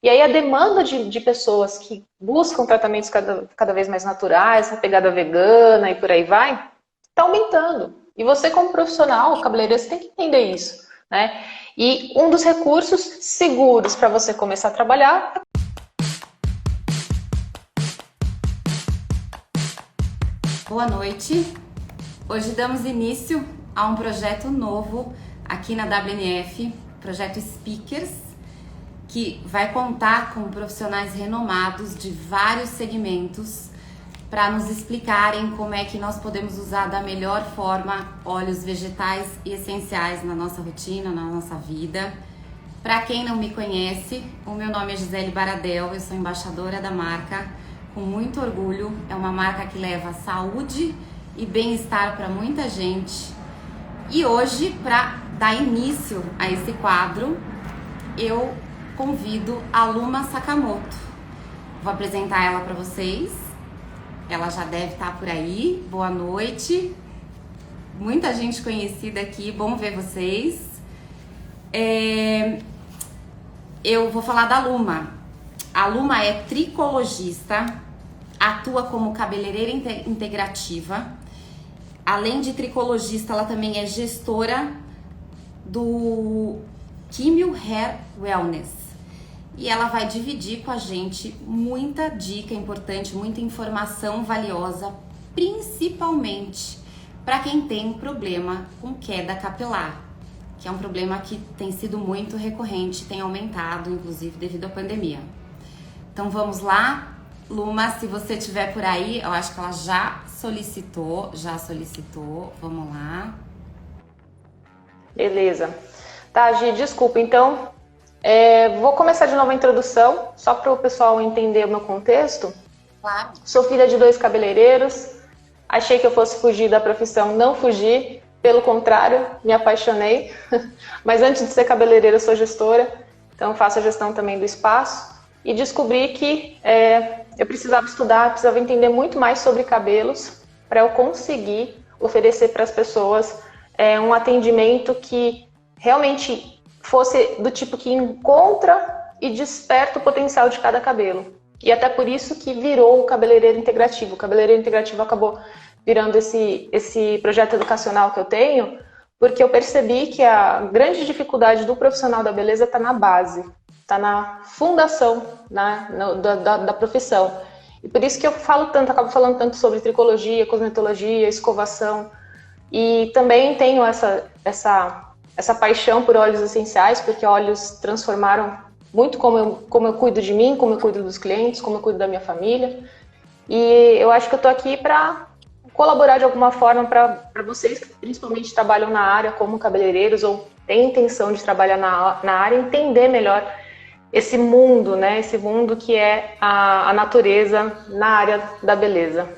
E aí a demanda de pessoas que buscam tratamentos cada vez mais naturais, a pegada vegana e por aí vai, está aumentando. E você, como profissional, cabeleireiro, você tem que entender isso, né? E um dos recursos seguros para você começar a trabalhar. Boa noite. Hoje damos início a um projeto novo aqui na WNF, projeto Speakers, que vai contar com profissionais renomados de vários segmentos para nos explicarem como é que nós podemos usar da melhor forma óleos vegetais e essenciais na nossa rotina, na nossa vida. Para quem não me conhece, o meu nome é Gisele Baradel, eu sou embaixadora da marca, com muito orgulho. É uma marca que leva saúde e bem-estar para muita gente. E hoje, para dar início a esse quadro, eu convido a Luma Sakamoto. Vou apresentar ela para vocês. Ela já deve estar por aí. Boa noite. Muita gente conhecida aqui, bom ver vocês. Eu vou falar da Luma. A Luma é tricologista, atua como cabeleireira integrativa. Além de tricologista, ela também é gestora do Quimio Hair Wellness. E ela vai dividir com a gente muita dica importante, muita informação valiosa, principalmente para quem tem problema com queda capilar, que é um problema que tem sido muito recorrente, tem aumentado, inclusive, devido à pandemia. Então vamos lá, Luma, se você estiver por aí, eu acho que ela já solicitou, vamos lá. Beleza. Tá, Gi, desculpa, então, vou começar de novo a introdução, só para o pessoal entender o meu contexto. Claro. Sou filha de 2 cabeleireiros, achei que eu fosse fugir da profissão, não fugi, pelo contrário, me apaixonei. Mas antes de ser cabeleireira, eu sou gestora, então faço a gestão também do espaço. E descobri que eu precisava estudar, precisava entender muito mais sobre cabelos para eu conseguir oferecer para as pessoas um atendimento que realmente fosse do tipo que encontra e desperta o potencial de cada cabelo. E até por isso que virou o cabeleireiro integrativo. O cabeleireiro integrativo acabou virando esse projeto educacional que eu tenho, porque eu percebi que a grande dificuldade do profissional da beleza está na base, está na fundação, né, da profissão. E por isso que eu acabo falando tanto sobre tricologia, cosmetologia, escovação. E também tenho essa paixão por óleos essenciais, porque óleos transformaram muito como eu cuido de mim, como eu cuido dos clientes, como eu cuido da minha família. E eu acho que eu estou aqui para colaborar de alguma forma para vocês que principalmente trabalham na área como cabeleireiros ou têm intenção de trabalhar na área, entender melhor esse mundo, né? Esse mundo que é a natureza na área da beleza.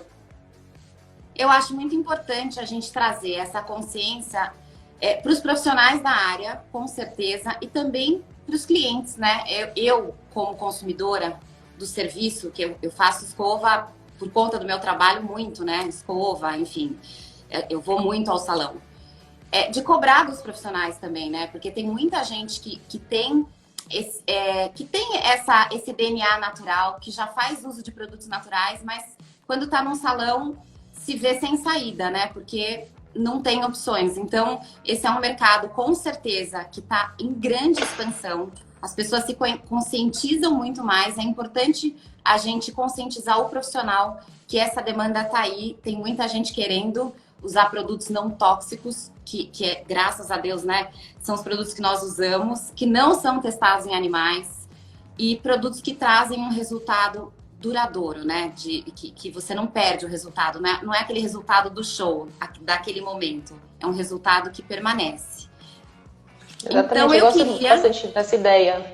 Eu acho muito importante a gente trazer essa consciência para os profissionais da área, com certeza, e também para os clientes, né? Eu, como consumidora do serviço, que eu faço escova por conta do meu trabalho muito, né? Escova, enfim, eu vou muito ao salão. De cobrar dos profissionais também, né? Porque tem muita gente que tem esse DNA natural, que já faz uso de produtos naturais, mas quando tá num salão se vê sem saída, né? Porque não tem opções. Então, esse é um mercado, com certeza, que está em grande expansão. As pessoas se conscientizam muito mais. É importante a gente conscientizar o profissional que essa demanda está aí. Tem muita gente querendo usar produtos não tóxicos, que é, graças a Deus, né? São os produtos que nós usamos, que não são testados em animais. E produtos que trazem um resultado duradouro, né? Que você não perde o resultado, né? Não é aquele resultado do show, daquele momento. É um resultado que permanece. Exatamente, Então, eu gosto bastante dessa ideia.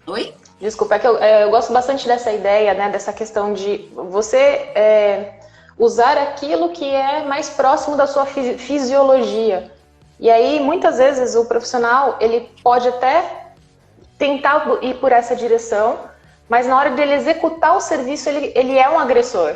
Oi? Desculpa, é que eu gosto bastante dessa ideia, né? Dessa questão de você usar aquilo que é mais próximo da sua fisiologia. E aí, muitas vezes, o profissional, ele pode até tentar ir por essa direção, mas na hora dele executar o serviço, ele é um agressor,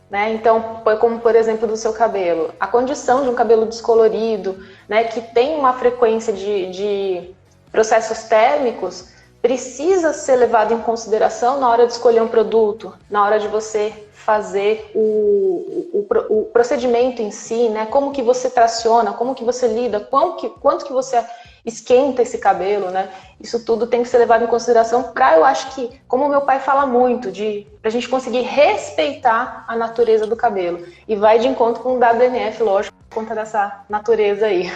né? Então, como por exemplo do seu cabelo, a condição de um cabelo descolorido, né, que tem uma frequência de processos térmicos, precisa ser levado em consideração na hora de escolher um produto, na hora de você fazer o procedimento em si, né? Como que você traciona, como que você lida, quanto que você esquenta esse cabelo, né? Isso tudo tem que ser levado em consideração para, eu acho que, como o meu pai fala muito, pra gente conseguir respeitar a natureza do cabelo. E vai de encontro com o WNF, lógico, por conta dessa natureza aí.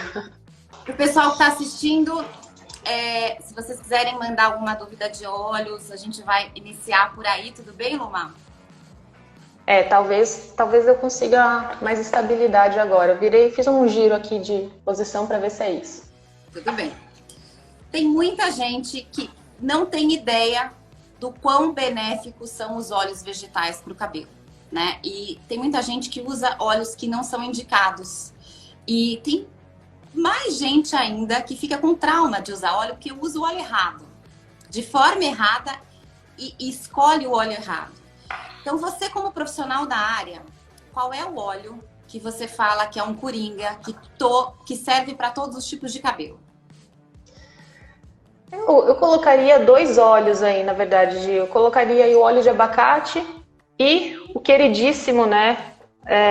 Para o pessoal que está assistindo, se vocês quiserem mandar alguma dúvida de óleos, a gente vai iniciar por aí, tudo bem, Luma? Talvez eu consiga mais estabilidade agora. Fiz um giro aqui de posição para ver se é isso. Tudo bem. Tem muita gente que não tem ideia do quão benéficos são os óleos vegetais para o cabelo, né? E tem muita gente que usa óleos que não são indicados. E tem mais gente ainda que fica com trauma de usar óleo porque usa o óleo errado, de forma errada e escolhe o óleo errado. Então, você como profissional da área, qual é o óleo que você fala que é um coringa, que serve para todos os tipos de cabelo? Eu colocaria 2 óleos aí, na verdade, Gi. Eu colocaria aí o óleo de abacate e o queridíssimo, né?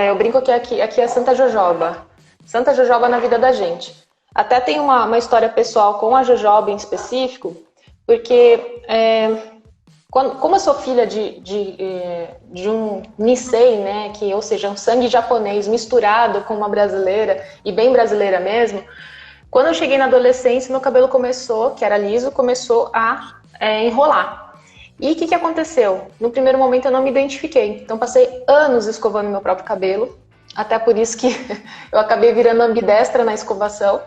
Eu brinco que aqui é Santa Jojoba. Santa Jojoba na vida da gente. Até tem uma história pessoal com a jojoba em específico, porque como eu sou filha de um Nisei, né, ou seja, um sangue japonês misturado com uma brasileira, e bem brasileira mesmo, quando eu cheguei na adolescência, meu cabelo que era liso, começou a enrolar. E o que aconteceu? No primeiro momento eu não me identifiquei, então passei anos escovando meu próprio cabelo, até por isso que eu acabei virando ambidestra na escovação.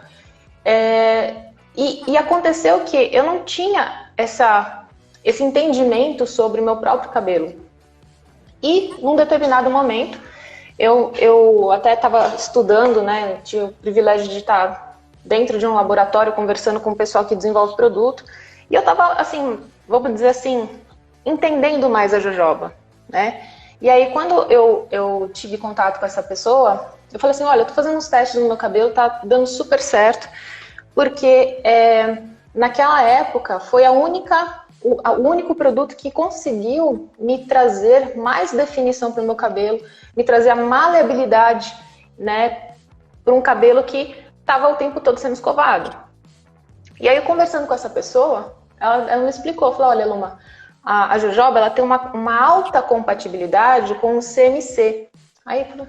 E aconteceu que eu não tinha esse entendimento sobre o meu próprio cabelo. E, num determinado momento, eu até estava estudando, né? Tinha o privilégio de estar dentro de um laboratório conversando com o pessoal que desenvolve produto. E eu estava, assim, vamos dizer assim, entendendo mais a jojoba, né? E aí, quando eu tive contato com essa pessoa, eu falei assim, olha, eu tô fazendo uns testes no meu cabelo, tá dando super certo, porque naquela época foi o único produto que conseguiu me trazer mais definição para o meu cabelo, me trazer a maleabilidade, né, para um cabelo que estava o tempo todo sendo escovado. E aí, conversando com essa pessoa, ela me explicou, falou, olha, Luma, a jojoba ela tem uma alta compatibilidade com o CMC. Aí eu falei,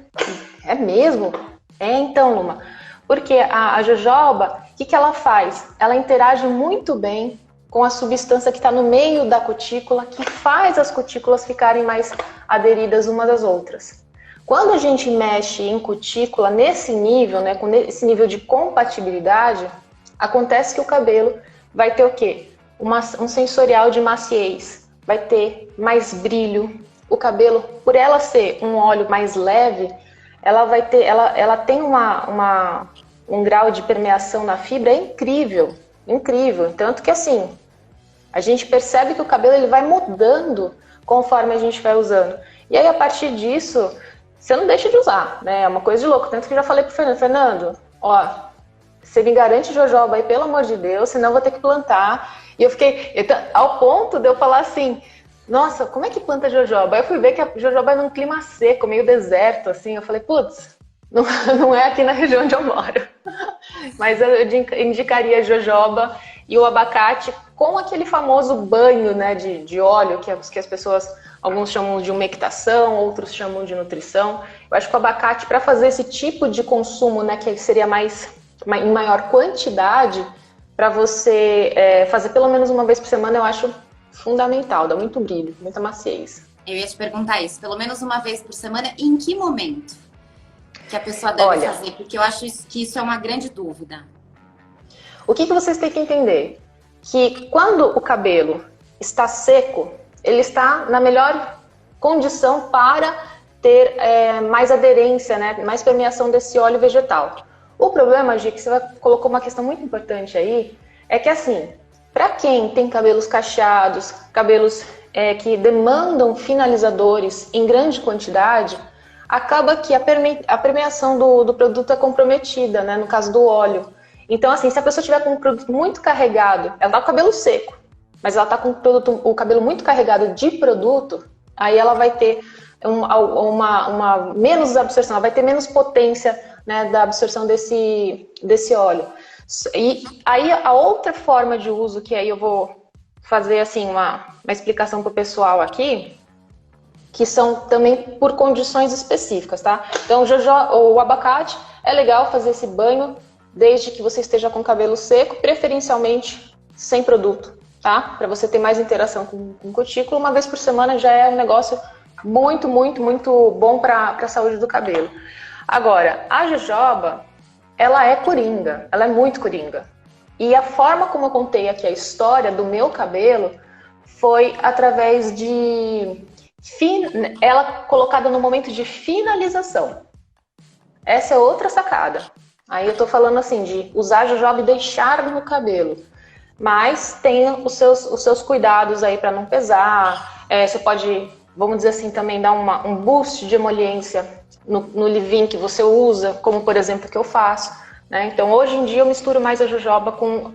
é mesmo? Então, Luma, porque a jojoba, o que ela faz? Ela interage muito bem com a substância que está no meio da cutícula, que faz as cutículas ficarem mais aderidas umas às outras. Quando a gente mexe em cutícula nesse nível, né, com esse nível de compatibilidade, acontece que o cabelo vai ter o quê? Um sensorial de maciez, vai ter mais brilho. O cabelo, por ela ser um óleo mais leve, ela tem um grau de permeação na fibra incrível, incrível. Tanto que assim, a gente percebe que o cabelo ele vai mudando conforme a gente vai usando. E aí, a partir disso, você não deixa de usar, né? É uma coisa de louco. Tanto que eu já falei pro Fernando, ó, você me garante jojoba aí, pelo amor de Deus, senão eu vou ter que plantar. E eu fiquei, ao ponto de eu falar assim, nossa, como é que planta jojoba? Aí eu fui ver que a jojoba é num clima seco, meio deserto, assim. Eu falei, putz, não é aqui na região onde eu moro. Mas eu indicaria jojoba e o abacate com aquele famoso banho, né, de óleo, que as pessoas, alguns chamam de umectação, outros chamam de nutrição. Eu acho que o abacate, para fazer esse tipo de consumo, né, que seria em maior quantidade, para você fazer pelo menos uma vez por semana, eu acho fundamental, dá muito brilho, muita maciez. Eu ia te perguntar isso, pelo menos uma vez por semana, em que momento que a pessoa deve fazer? Porque eu acho que isso é uma grande dúvida. O que vocês têm que entender? Que quando o cabelo está seco, ele está na melhor condição para ter mais aderência, né, mais permeação desse óleo vegetal. O problema, Gi, que você colocou uma questão muito importante aí, é que assim, para quem tem cabelos cacheados, cabelos que demandam finalizadores em grande quantidade, acaba que a permeação do produto é comprometida, né, no caso do óleo. Então, assim, se a pessoa tiver com um produto muito carregado, ela tá com o cabelo seco, mas ela está com o cabelo muito carregado de produto, aí ela vai ter uma menos absorção, ela vai ter menos potência, né, da absorção desse óleo. E aí a outra forma de uso, que aí eu vou fazer assim uma explicação para o pessoal aqui, que são também por condições específicas, tá? Então o abacate é legal fazer esse banho desde que você esteja com o cabelo seco, preferencialmente sem produto, tá? Para você ter mais interação com cutícula, uma vez por semana já é um negócio muito, muito, muito bom para a saúde do cabelo. Agora, a jojoba, ela é coringa, ela é muito coringa. E a forma como eu contei aqui a história do meu cabelo foi através de ela colocada no momento de finalização. Essa é outra sacada. Aí eu tô falando assim de usar a jojoba e deixar no cabelo. Mas tem os seus cuidados aí para não pesar. Você pode, vamos dizer assim, também dar um boost de emoliência no leave-in que você usa, como por exemplo que eu faço. Né? Então hoje em dia eu misturo mais a jojoba com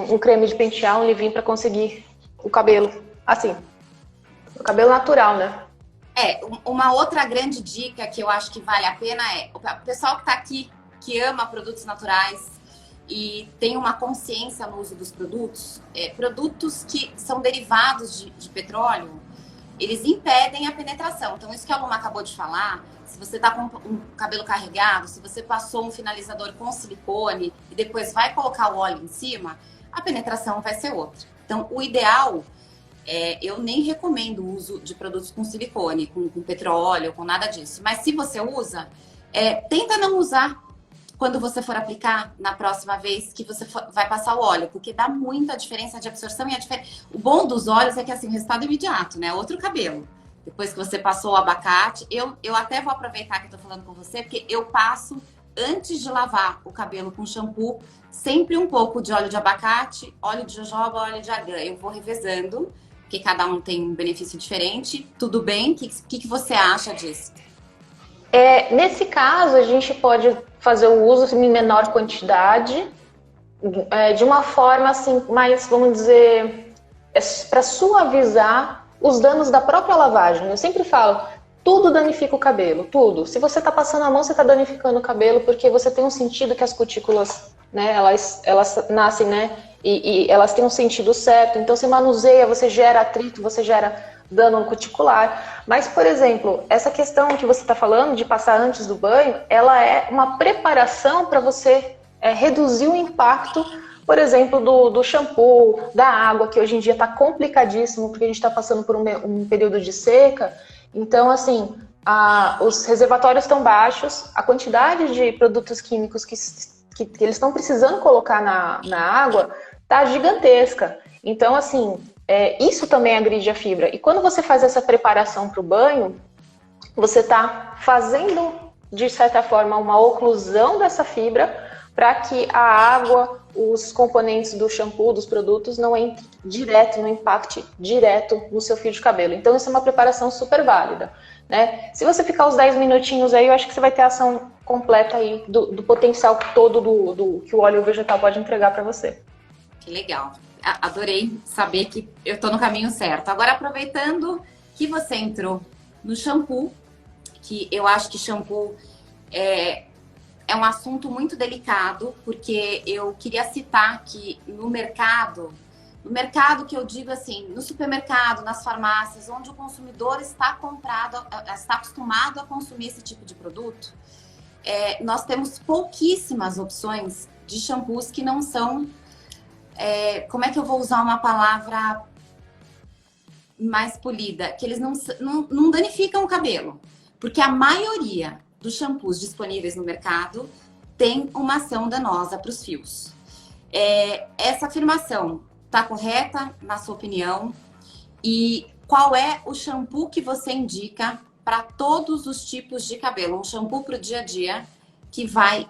um creme de pentear, um leave-in para conseguir o cabelo assim. O cabelo natural, né? Uma outra grande dica que eu acho que vale a pena é o pessoal que está aqui, que ama produtos naturais e tem uma consciência no uso dos produtos, produtos que são derivados de petróleo, eles impedem a penetração. Então, isso que a Luma acabou de falar, se você está com um cabelo carregado, se você passou um finalizador com silicone e depois vai colocar o óleo em cima, a penetração vai ser outra. Então, o ideal... eu nem recomendo o uso de produtos com silicone, com petróleo, com nada disso. Mas se você usa, tenta não usar quando você for aplicar na próxima vez que você vai passar o óleo, porque dá muita diferença de absorção. E o bom dos óleos é que assim, o resultado é imediato, né? Outro cabelo. Depois que você passou o abacate, eu até vou aproveitar que eu tô falando com você, porque eu passo, antes de lavar o cabelo com shampoo, sempre um pouco de óleo de abacate, óleo de jojoba, óleo de argan. Eu vou revezando, porque cada um tem um benefício diferente. Tudo bem? O que você acha disso? Nesse caso, a gente pode fazer o uso em menor quantidade, de uma forma assim, mais, vamos dizer, para suavizar os danos da própria lavagem. Eu sempre falo, tudo danifica o cabelo, tudo. Se você está passando a mão, você está danificando o cabelo, porque você tem um sentido que as cutículas, né, elas nascem, né, e elas têm um sentido certo. Então, você manuseia, você gera atrito, você gera dano cuticular. Mas, por exemplo, essa questão que você está falando de passar antes do banho, ela é uma preparação para você reduzir o impacto, por exemplo, do shampoo, da água, que hoje em dia está complicadíssimo, porque a gente está passando por um período de seca. Então, assim, os reservatórios estão baixos, a quantidade de produtos químicos que eles estão precisando colocar na água está gigantesca. Então, assim, isso também agride a fibra. E quando você faz essa preparação para o banho, você está fazendo, de certa forma, uma oclusão dessa fibra para que a água, os componentes do shampoo, dos produtos, não entrem direto, não impacte direto no seu fio de cabelo. Então, isso é uma preparação super válida, né? Se você ficar uns 10 minutinhos aí, eu acho que você vai ter a ação completa aí do potencial todo do que o óleo vegetal pode entregar para você. Que legal. Adorei saber que eu estou no caminho certo. Agora, aproveitando que você entrou no shampoo, que eu acho que shampoo é um assunto muito delicado, porque eu queria citar que no mercado que eu digo assim, no supermercado, nas farmácias, onde o consumidor está acostumado a consumir esse tipo de produto, nós temos pouquíssimas opções de shampoos que não são... como é que eu vou usar uma palavra mais polida? Que eles não danificam o cabelo. Porque a maioria dos shampoos disponíveis no mercado tem uma ação danosa para os fios. Essa afirmação está correta, na sua opinião? E qual é o shampoo que você indica para todos os tipos de cabelo? Um shampoo para o dia a dia que vai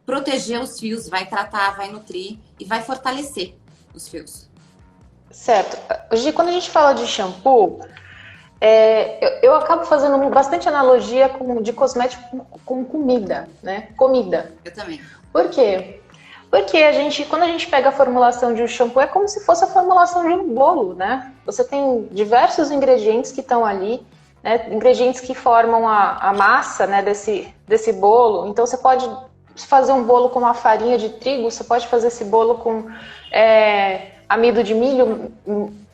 proteger os fios, vai tratar, vai nutrir e vai fortalecer os fios. Certo. Hoje, quando a gente fala de shampoo, eu acabo fazendo bastante analogia de cosmético com comida, né? Comida. Eu também. Por quê? Porque quando a gente pega a formulação de um shampoo, é como se fosse a formulação de um bolo, né? Você tem diversos ingredientes que estão ali, né? Ingredientes que formam a massa, né, desse bolo. Então você pode fazer um bolo com uma farinha de trigo, você pode fazer esse bolo com amido de milho,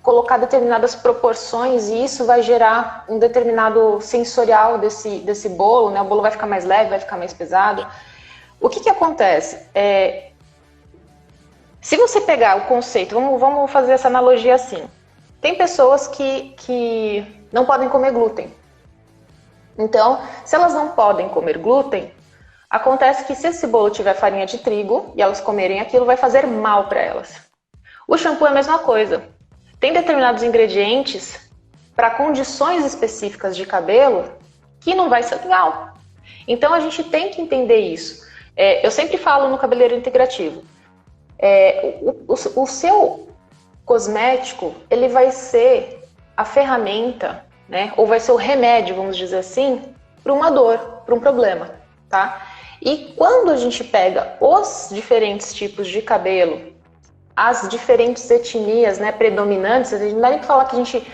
colocar determinadas proporções e isso vai gerar um determinado sensorial desse bolo, né? O bolo vai ficar mais leve, vai ficar mais pesado. O que acontece? Se você pegar o conceito, vamos fazer essa analogia assim. Tem pessoas que não podem comer glúten. Então, se elas não podem comer glúten, acontece que se esse bolo tiver farinha de trigo e elas comerem aquilo, vai fazer mal para elas. O shampoo é a mesma coisa. Tem determinados ingredientes para condições específicas de cabelo que não vai ser legal. Então, a gente tem que entender isso. Eu sempre falo no cabeleireiro integrativo. O seu cosmético, ele vai ser a ferramenta, né? Ou vai ser o remédio, vamos dizer assim, para uma dor, para um problema, tá? E quando a gente pega os diferentes tipos de cabelo, as diferentes etnias, né, predominantes, a gente não dá nem para falar que a gente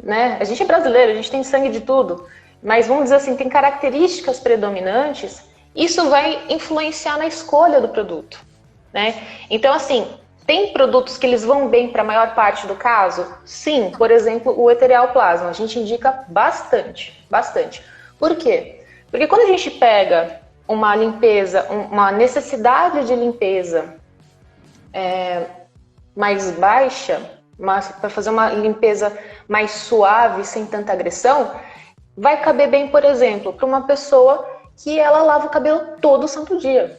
é brasileiro, a gente tem sangue de tudo, mas vamos dizer assim, tem características predominantes, isso vai influenciar na escolha do produto, né? Então, assim, tem produtos que eles vão bem para a maior parte do caso? Sim, por exemplo, o Ethereal Plasma, a gente indica bastante, bastante. Por quê? Porque quando a gente pega uma limpeza, uma necessidade de limpeza mais baixa, para fazer uma limpeza mais suave, sem tanta agressão, vai caber bem, por exemplo, para uma pessoa que ela lava o cabelo todo santo dia.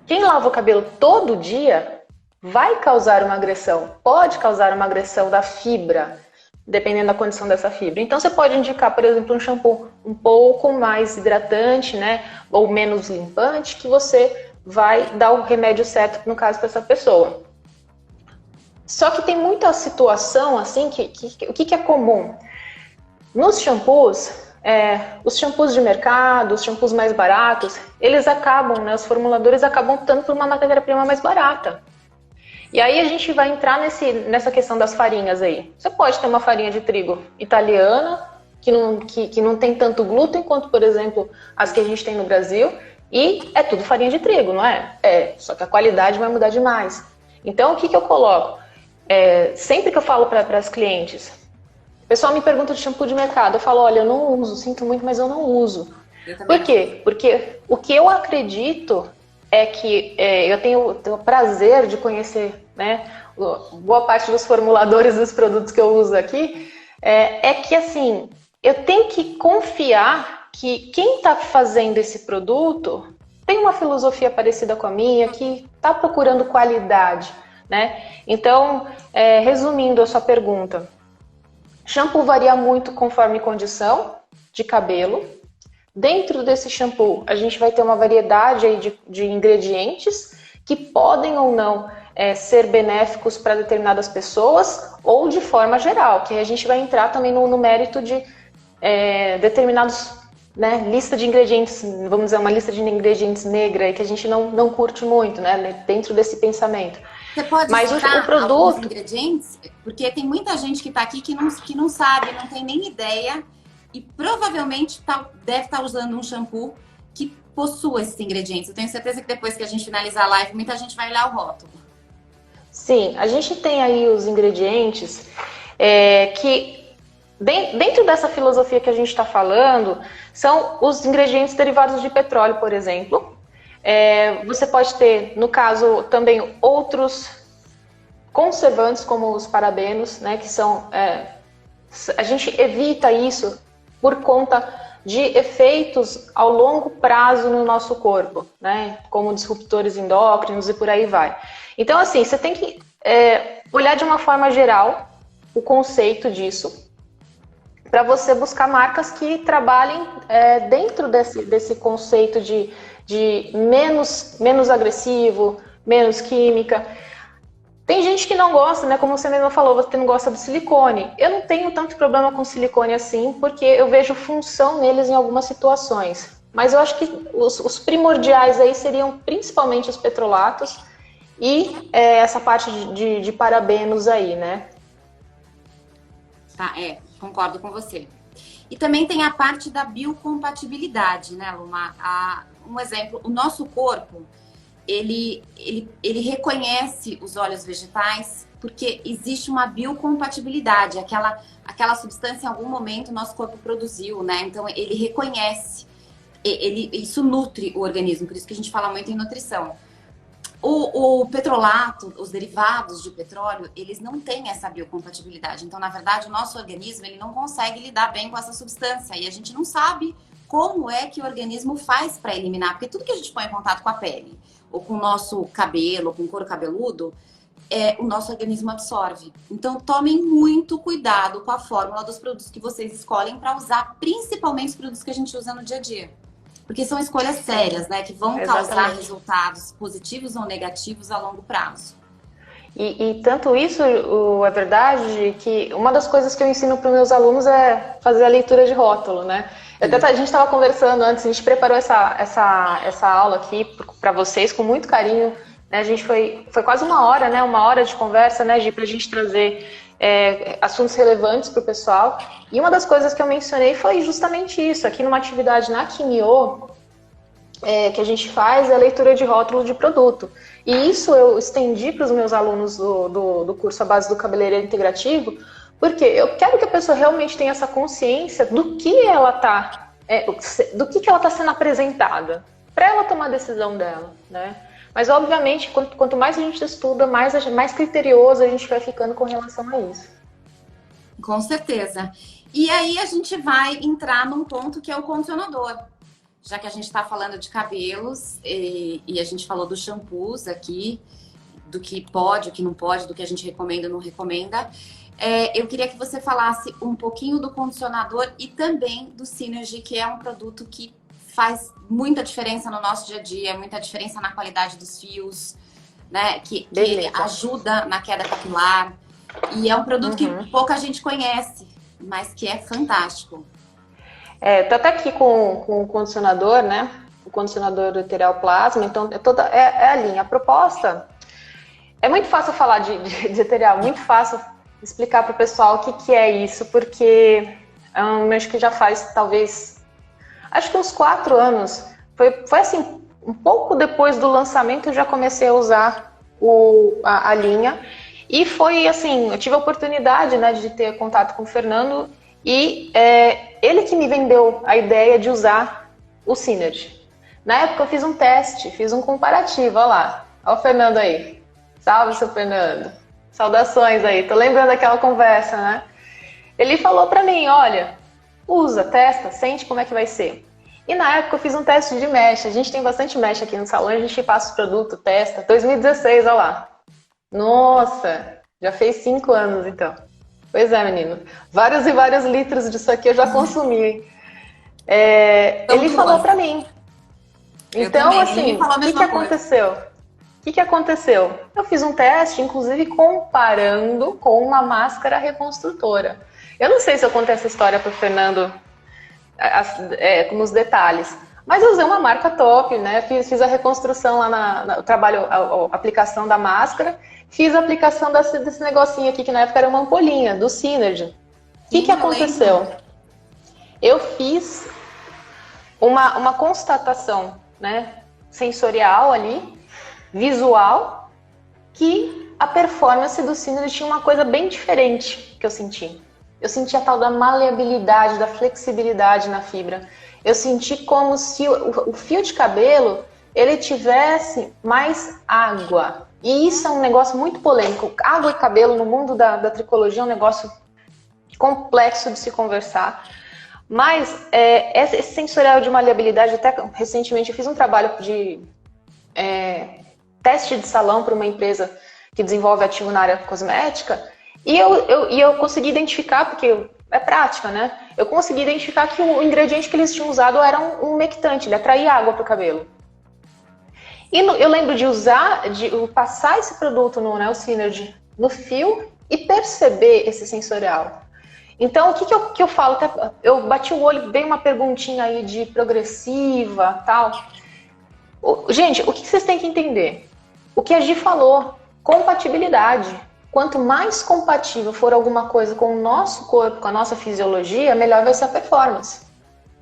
Quem lava o cabelo todo dia vai causar uma agressão, pode causar uma agressão da fibra, dependendo da condição dessa fibra. Então você pode indicar, por exemplo, um shampoo um pouco mais hidratante, né, ou menos limpante, que você vai dar o remédio certo, no caso, para essa pessoa. Só que tem muita situação, assim, o que é comum? Nos shampoos, os shampoos de mercado, os shampoos mais baratos, eles acabam, né, os formuladores acabam optando por uma matéria-prima mais barata. E aí a gente vai entrar nessa questão das farinhas aí. Você pode ter uma farinha de trigo italiana, que não tem tanto glúten quanto, por exemplo, as que a gente tem no Brasil, e é tudo farinha de trigo, não é? Só que a qualidade vai mudar demais. Então, o que eu coloco? Sempre que eu falo para as clientes, o pessoal me pergunta de shampoo de mercado, eu falo, olha, eu não uso, sinto muito, mas eu não uso. Por quê? Porque o que eu acredito é que eu tenho o prazer de conhecer, né, boa parte dos formuladores dos produtos que eu uso aqui, que assim, eu tenho que confiar que quem está fazendo esse produto tem uma filosofia parecida com a minha, que está procurando qualidade, né? Então, resumindo a sua pergunta, shampoo varia muito conforme condição de cabelo. Dentro desse shampoo, a gente vai ter uma variedade aí de ingredientes que podem ou não ser benéficos para determinadas pessoas ou de forma geral, que a gente vai entrar também no mérito de determinados, né, lista de ingredientes, vamos dizer, uma lista de ingredientes negra que a gente não curte muito, né, dentro desse pensamento. Você pode citar o produto, alguns ingredientes? Porque tem muita gente que está aqui que não sabe, não tem nem ideia e provavelmente deve estar usando um shampoo que possua esses ingredientes. Eu tenho certeza que depois que a gente finalizar a live, muita gente vai olhar o rótulo. Sim, a gente tem aí os ingredientes que, dentro dessa filosofia que a gente está falando, são os ingredientes derivados de petróleo, por exemplo. Você pode ter, no caso, também outros conservantes, como os parabenos, né, que são... a gente evita isso por conta de efeitos ao longo prazo no nosso corpo, né, como disruptores endócrinos e por aí vai. Então, assim, você tem que olhar de uma forma geral o conceito disso, para você buscar marcas que trabalhem dentro desse conceito de menos agressivo, menos química. Tem gente que não gosta, né? Como você mesma falou, você não gosta do silicone. Eu não tenho tanto problema com silicone assim, porque eu vejo função neles em algumas situações. Mas eu acho que os primordiais aí seriam principalmente os petrolatos e essa parte de parabenos aí, né? Tá, concordo com você. E também tem a parte da biocompatibilidade, né, Luma? Um exemplo, o nosso corpo, ele reconhece os óleos vegetais porque existe uma biocompatibilidade, aquela substância em algum momento o nosso corpo produziu, né? Então ele reconhece, isso nutre o organismo, por isso que a gente fala muito em nutrição. O petrolato, os derivados de petróleo, eles não têm essa biocompatibilidade. Então, na verdade, o nosso organismo ele não consegue lidar bem com essa substância. E a gente não sabe como é que o organismo faz para eliminar. Porque tudo que a gente põe em contato com a pele, ou com o nosso cabelo, ou com o couro cabeludo, o nosso organismo absorve. Então, tomem muito cuidado com a fórmula dos produtos que vocês escolhem para usar, principalmente os produtos que a gente usa no dia a dia. Porque são escolhas sérias, né? Que vão causar resultados positivos ou negativos a longo prazo. E tanto isso é verdade que uma das coisas que eu ensino para os meus alunos é fazer a leitura de rótulo, né? A gente estava conversando antes, a gente preparou essa aula aqui para vocês com muito carinho. Né? A gente foi quase uma hora, né? Uma hora de conversa, né, Gi, para a gente trazer assuntos relevantes para o pessoal. E uma das coisas que eu mencionei foi justamente isso. Aqui numa atividade na Quimio, que a gente faz é a leitura de rótulo de produto. E isso eu estendi para os meus alunos do curso A Base do Cabeleireiro Integrativo, porque eu quero que a pessoa realmente tenha essa consciência do que ela está sendo apresentada, para ela tomar a decisão dela, né? Mas, obviamente, quanto mais a gente estuda, mais criterioso a gente vai ficando com relação a isso. Com certeza. E aí a gente vai entrar num ponto que é o condicionador. Já que a gente está falando de cabelos e a gente falou dos shampoos aqui, do que pode, o que não pode, do que a gente recomenda ou não recomenda, eu queria que você falasse um pouquinho do condicionador e também do Synergy, que é um produto que faz muita diferença no nosso dia a dia, muita diferença na qualidade dos fios, né? Que ajuda na queda capilar. E é um produto que pouca gente conhece, mas que é fantástico. Tô até aqui com o condicionador, né? O condicionador arterial plasma, então é a linha. A proposta é muito fácil falar de arterial, muito fácil explicar para o pessoal o que é isso, porque acho que já faz talvez, acho que uns 4 anos, foi assim, um pouco depois do lançamento eu já comecei a usar a linha, e foi assim, eu tive a oportunidade, né, de ter contato com o Fernando, e ele que me vendeu a ideia de usar o Synergy. Na época eu fiz um teste, fiz um comparativo, olha lá, olha o Fernando aí, salve seu Fernando, saudações aí, tô lembrando daquela conversa, né? Ele falou pra mim, olha, usa, testa, sente como é que vai ser. E na época eu fiz um teste de mecha, a gente tem bastante mecha aqui no salão, a gente passa os produtos, testa, 2016, olha lá. Nossa, já fez 5 anos então. Pois é, menino, vários e vários litros disso aqui eu já consumi. Ele falou pra mim. Então, assim, o que aconteceu? O que aconteceu? Eu fiz um teste, inclusive comparando com uma máscara reconstrutora. Eu não sei se eu contei essa história para o Fernando nos detalhes, mas eu usei uma marca top, né? Fiz a reconstrução lá no trabalho, a aplicação da máscara, fiz a aplicação desse negocinho aqui, que na época era uma ampolinha, do Synergy. O que aconteceu? Eu fiz uma constatação, né, sensorial ali, visual, que a performance do Synergy tinha uma coisa bem diferente que eu senti. Eu senti a tal da maleabilidade, da flexibilidade na fibra. Eu senti como se o fio de cabelo ele tivesse mais água. E isso é um negócio muito polêmico. Água e cabelo no mundo da tricologia é um negócio complexo de se conversar. Mas esse sensorial de maleabilidade, até recentemente eu fiz um trabalho de teste de salão para uma empresa que desenvolve ativo na área cosmética, e eu consegui identificar, porque é prática, né? Eu consegui identificar que o ingrediente que eles tinham usado era um umectante, ele atraía água para o cabelo. E eu lembro de passar esse produto o Synergy no fio e perceber esse sensorial. Então, o que eu falo? Eu bati o olho, veio uma perguntinha aí de progressiva, tal. Gente, o que vocês têm que entender? O que a Gi falou, compatibilidade. Quanto mais compatível for alguma coisa com o nosso corpo, com a nossa fisiologia, melhor vai ser a performance,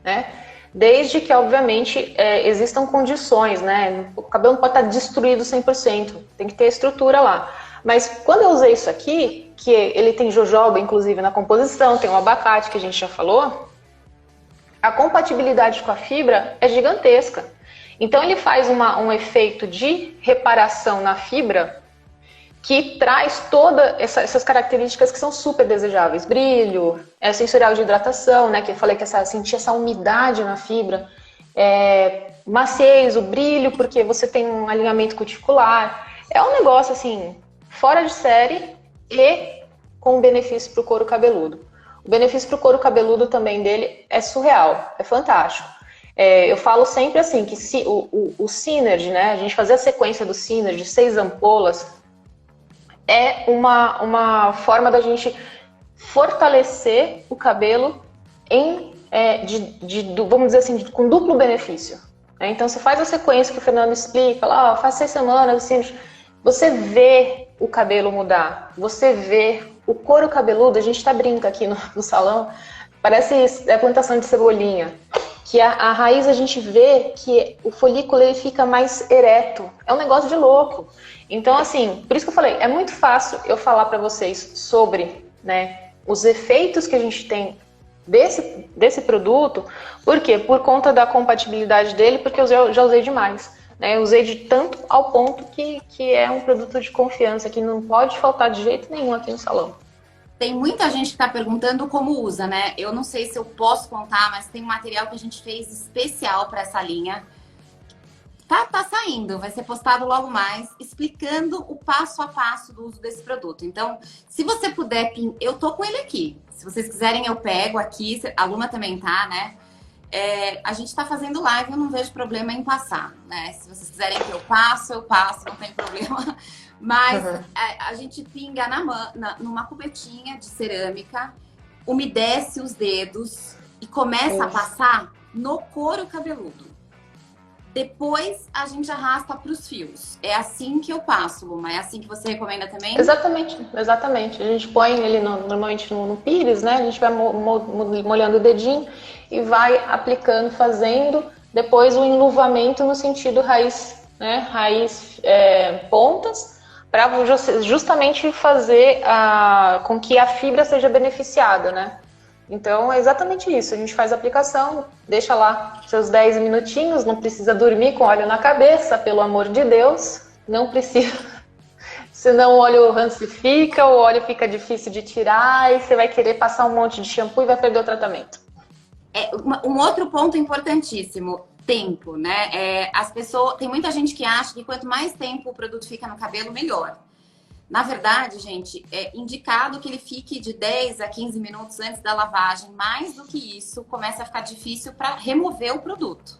né? Desde que, obviamente, existam condições, né? O cabelo não pode estar destruído 100%, tem que ter estrutura lá. Mas quando eu usei isso aqui, que ele tem jojoba, inclusive, na composição, tem o abacate, que a gente já falou, a compatibilidade com a fibra é gigantesca. Então, ele faz um efeito de reparação na fibra que traz todas essas características que são super desejáveis. Brilho, sensorial de hidratação, né, que eu falei que sentir essa umidade na fibra, maciez, o brilho, porque você tem um alinhamento cuticular. É um negócio, assim, fora de série e com benefício para o couro cabeludo. O benefício para o couro cabeludo também dele é surreal, é fantástico. Eu falo sempre assim, que o Synergy, né, a gente fazer a sequência do Synergy, 6 ampolas, é uma forma da gente fortalecer o cabelo vamos dizer assim, com duplo benefício. Então, você faz a sequência que o Fernando explica, lá, faz 6 semanas, assim, você vê o cabelo mudar, você vê o couro cabeludo, a gente brinca aqui no salão, parece plantação de cebolinha, que a raiz a gente vê que o folículo ele fica mais ereto, é um negócio de louco. Então, assim, por isso que eu falei, é muito fácil eu falar para vocês sobre, né, os efeitos que a gente tem desse produto. Por quê? Por conta da compatibilidade dele, porque eu já usei demais. Né? Eu usei de tanto ao ponto que é um produto de confiança, que não pode faltar de jeito nenhum aqui no salão. Tem muita gente que está perguntando como usa, né? Eu não sei se eu posso contar, mas tem um material que a gente fez especial para essa linha. Tá saindo, vai ser postado logo mais, explicando o passo a passo do uso desse produto. Então, se você puder, eu tô com ele aqui. Se vocês quiserem, eu pego aqui. A Luma também tá, né? A gente tá fazendo live, eu não vejo problema em passar, né? Se vocês quiserem que eu passo, não tem problema. Mas a gente pinga numa cubetinha de cerâmica, umedece os dedos e começa a passar no couro cabeludo. Depois a gente arrasta para os fios. É assim que eu passo, Luma? É assim que você recomenda também? Exatamente. A gente põe ele normalmente no pires, né? A gente vai molhando o dedinho e vai aplicando, fazendo. Depois o enluvamento no sentido raiz, né? Raiz pontas, para justamente fazer com que a fibra seja beneficiada, né? Então, é exatamente isso. A gente faz a aplicação, deixa lá seus 10 minutinhos, não precisa dormir com óleo na cabeça, pelo amor de Deus. Não precisa. Senão o óleo rancifica, o óleo fica difícil de tirar e você vai querer passar um monte de shampoo e vai perder o tratamento. Um outro ponto importantíssimo, tempo, né? Tem muita gente que acha que quanto mais tempo o produto fica no cabelo, melhor. Na verdade, gente, é indicado que ele fique de 10 a 15 minutos antes da lavagem. Mais do que isso, começa a ficar difícil para remover o produto.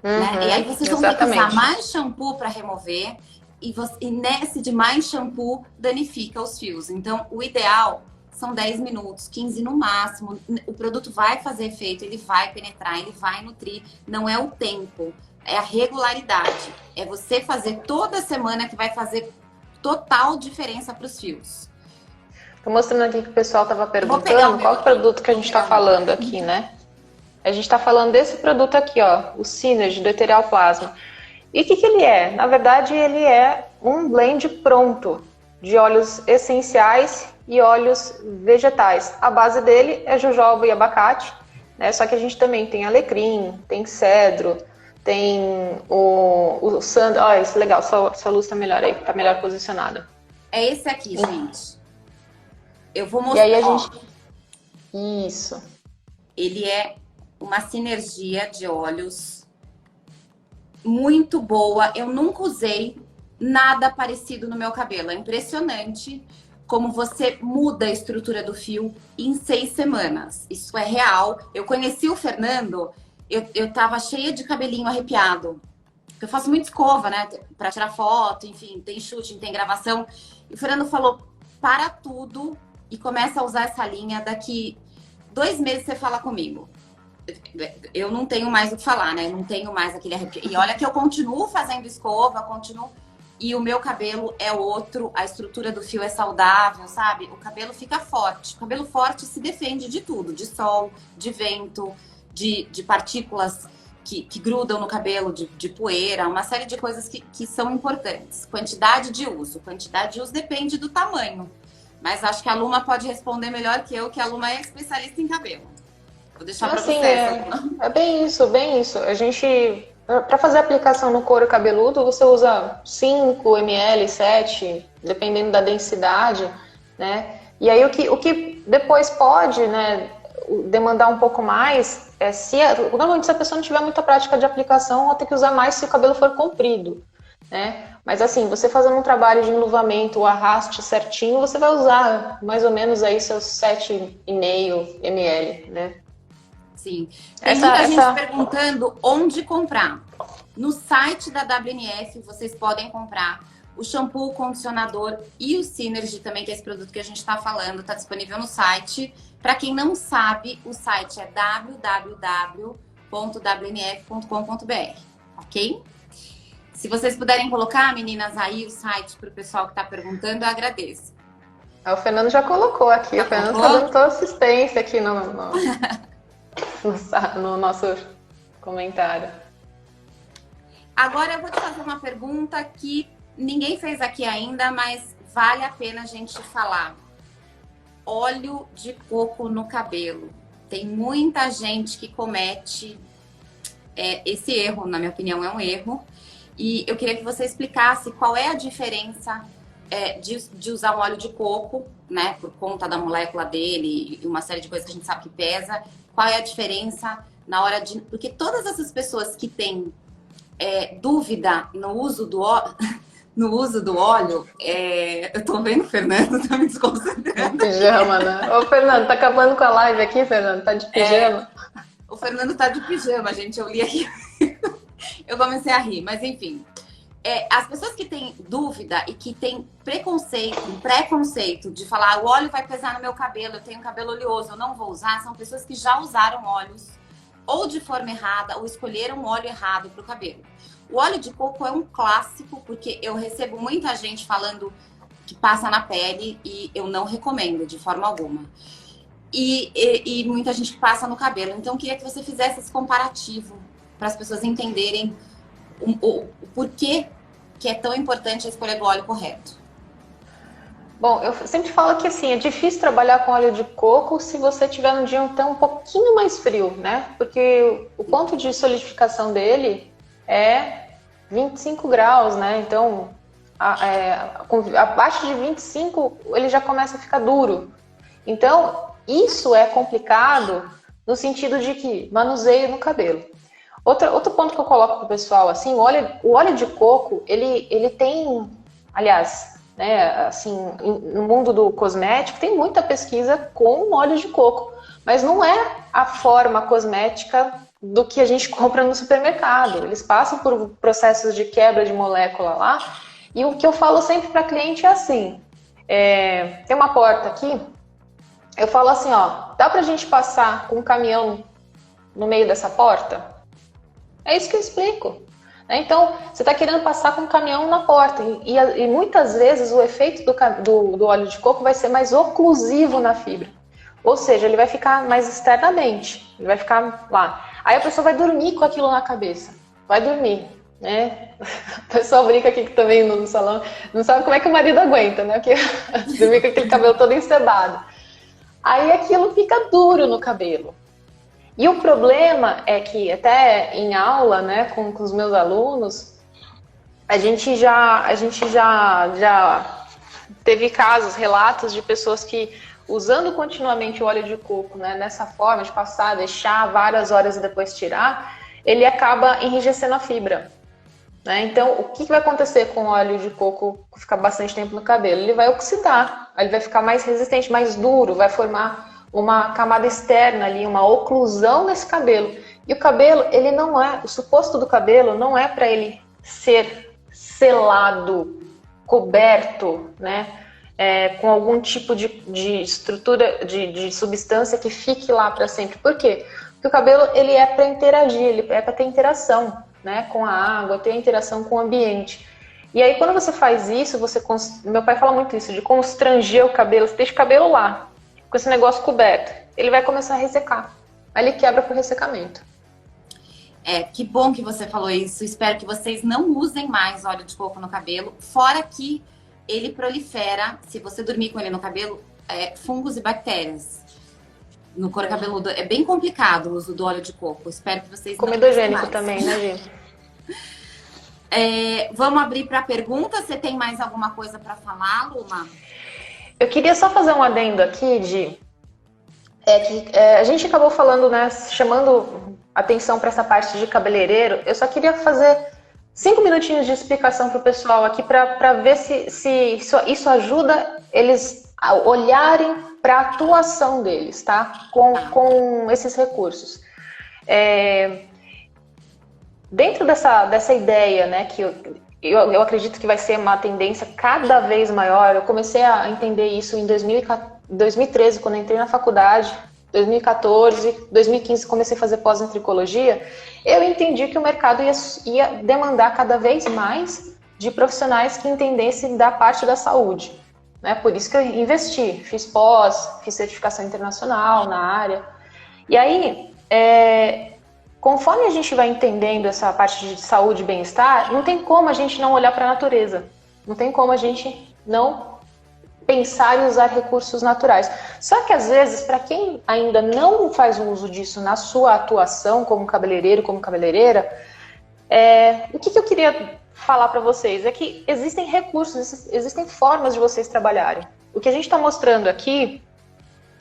Né? E aí vocês vão ter que usar mais shampoo para remover. E nesse de mais shampoo, danifica os fios. Então, o ideal são 10 minutos, 15 no máximo. O produto vai fazer efeito, ele vai penetrar, ele vai nutrir. Não é o tempo, é a regularidade. É você fazer toda semana que vai fazer total diferença para os fios. Estou mostrando aqui que o pessoal estava perguntando qual produto que a gente está falando aqui, né? A gente está falando desse produto aqui, ó, o Synergy do Ethereal Plasma. E o que ele é? Na verdade, ele é um blend pronto de óleos essenciais e óleos vegetais. A base dele é jojoba e abacate, né? Só que a gente também tem alecrim, tem cedro, tem o sândalo. Olha, isso é legal, sua luz tá melhor aí, tá melhor posicionada. É esse aqui, gente. Eu vou mostrar. E aí a gente... Isso. Ele é uma sinergia de óleos muito boa. Eu nunca usei nada parecido no meu cabelo. É impressionante como você muda a estrutura do fio em 6 semanas. Isso é real. Eu conheci o Fernando... Eu tava cheia de cabelinho arrepiado. Eu faço muita escova, né? Pra tirar foto, enfim, tem shooting, tem gravação. E o Fernando falou, para tudo e começa a usar essa linha. Daqui 2 meses você fala comigo. Eu não tenho mais o que falar, né? Eu não tenho mais aquele arrepio. E olha que eu continuo fazendo escova, continuo... e o meu cabelo é outro, a estrutura do fio é saudável, sabe? O cabelo fica forte. O cabelo forte se defende de tudo, de sol, de vento, de partículas que grudam no cabelo, de poeira, uma série de coisas que são importantes. Quantidade de uso. Quantidade de uso depende do tamanho. Mas acho que a Luma pode responder melhor que eu, que a Luma é especialista em cabelo. Vou deixar para você. É bem isso, bem isso. A gente... Para fazer a aplicação no couro cabeludo, você usa 5 ml, 7, dependendo da densidade, né? E aí o que depois pode, né, demandar um pouco mais é normalmente se a pessoa não tiver muita prática de aplicação, ela tem que usar mais se o cabelo for comprido, né? Mas assim, você fazendo um trabalho de enluvamento, o arraste certinho, você vai usar mais ou menos aí seus 7,5 ml, né? Sim. Tem muita gente perguntando onde comprar. No site da WNF vocês podem comprar o shampoo, o condicionador e o Synergy também, que é esse produto que a gente está falando, está disponível no site. Para quem não sabe, o site é www.wnf.com.br, ok? Se vocês puderem colocar, meninas, aí o site para o pessoal que está perguntando, eu agradeço. O Fernando já colocou aqui, o Fernando está dando toda assistência aqui no nosso comentário. Agora eu vou te fazer uma pergunta que ninguém fez aqui ainda, mas vale a pena a gente falar. Óleo de coco no cabelo. Tem muita gente que comete esse erro, na minha opinião, é um erro. E eu queria que você explicasse qual é a diferença de usar um óleo de coco, né, por conta da molécula dele e uma série de coisas que a gente sabe que pesa. Qual é a diferença na hora de... Porque todas essas pessoas que têm dúvida no uso do óleo... eu tô vendo o Fernando, tá me desconcentrando. Pijama, né? Ô, Fernando, tá acabando com a live aqui, Fernando? Tá de pijama? O Fernando tá de pijama, gente. Eu li aqui. Eu comecei a rir, mas enfim. As pessoas que têm dúvida e que têm preconceito de falar o óleo vai pesar no meu cabelo, eu tenho cabelo oleoso, eu não vou usar, são pessoas que já usaram óleos ou de forma errada ou escolheram um óleo errado para o cabelo. O óleo de coco é um clássico, porque eu recebo muita gente falando que passa na pele e eu não recomendo de forma alguma. E muita gente que passa no cabelo. Então, eu queria que você fizesse esse comparativo para as pessoas entenderem o porquê que é tão importante a escolha do óleo correto. Bom, eu sempre falo que assim, é difícil trabalhar com óleo de coco se você tiver um dia então um pouquinho mais frio, né? Porque o ponto de solidificação dele é 25 graus, né? Então, abaixo de 25 ele já começa a ficar duro. Então, isso é complicado no sentido de que manuseio no cabelo. Outro ponto que eu coloco para o pessoal, assim, o óleo de coco, ele tem, aliás, né, assim, no mundo do cosmético, tem muita pesquisa com óleo de coco, mas não é a forma cosmética do que a gente compra no supermercado. Eles passam por processos de quebra de molécula lá, e o que eu falo sempre para cliente é assim, tem uma porta aqui, eu falo assim, ó, dá pra gente passar com um caminhão no meio dessa porta? É isso que eu explico. Então, você está querendo passar com um caminhão na porta. E muitas vezes o efeito do óleo de coco vai ser mais oclusivo na fibra. Ou seja, ele vai ficar mais externamente. Ele vai ficar lá. Aí a pessoa vai dormir com aquilo na cabeça. Vai dormir, né? O pessoal brinca aqui que também no salão. Não sabe como é que o marido aguenta, né? Porque dormir com aquele cabelo todo encebado. Aí aquilo fica duro no cabelo. E o problema é que até em aula, né, com os meus alunos, a gente já teve casos, relatos de pessoas que usando continuamente o óleo de coco, né, nessa forma de passar, deixar várias horas e depois tirar, ele acaba enrijecendo a fibra. Né? Então, o que vai acontecer com o óleo de coco que fica bastante tempo no cabelo? Ele vai oxidar, ele vai ficar mais resistente, mais duro, vai formar uma camada externa ali, uma oclusão nesse cabelo. E o cabelo, ele não é, o suposto do cabelo não é para ele ser selado, coberto, né, com algum tipo de estrutura, de substância que fique lá para sempre. Por quê? Porque o cabelo, ele é para interagir, ele é para ter interação, né, com a água, ter interação com o ambiente. E aí, quando você faz isso, meu pai fala muito isso, de constranger o cabelo. Você deixa o cabelo lá, com esse negócio coberto. Ele vai começar a ressecar. Aí ele quebra por ressecamento. Que bom que você falou isso. Espero que vocês não usem mais óleo de coco no cabelo. Fora que ele prolifera, se você dormir com ele no cabelo, fungos e bactérias. No couro cabeludo é bem complicado o uso do óleo de coco. Espero que vocês não usem mais. Comedogênico também, né, gente? Vamos abrir para perguntas. Você tem mais alguma coisa para falar, Luma? Eu queria só fazer um adendo aqui a gente acabou falando, né, chamando atenção para essa parte de cabeleireiro. Eu só queria fazer 5 minutinhos de explicação para o pessoal aqui para ver se isso ajuda eles a olharem para a atuação deles, tá? Com esses recursos. Dentro dessa ideia, né, que eu acredito que vai ser uma tendência cada vez maior. Eu comecei a entender isso em 2013, quando eu entrei na faculdade, 2014, 2015, comecei a fazer pós em tricologia. Eu entendi que o mercado ia demandar cada vez mais de profissionais que entendessem da parte da saúde, né? Por isso que eu investi, fiz pós, fiz certificação internacional na área. E aí, conforme a gente vai entendendo essa parte de saúde e bem-estar, não tem como a gente não olhar para a natureza. Não tem como a gente não pensar em usar recursos naturais. Só que às vezes, para quem ainda não faz uso disso na sua atuação como cabeleireiro, como cabeleireira, o que eu queria falar para vocês é que existem recursos, existem formas de vocês trabalharem. O que a gente está mostrando aqui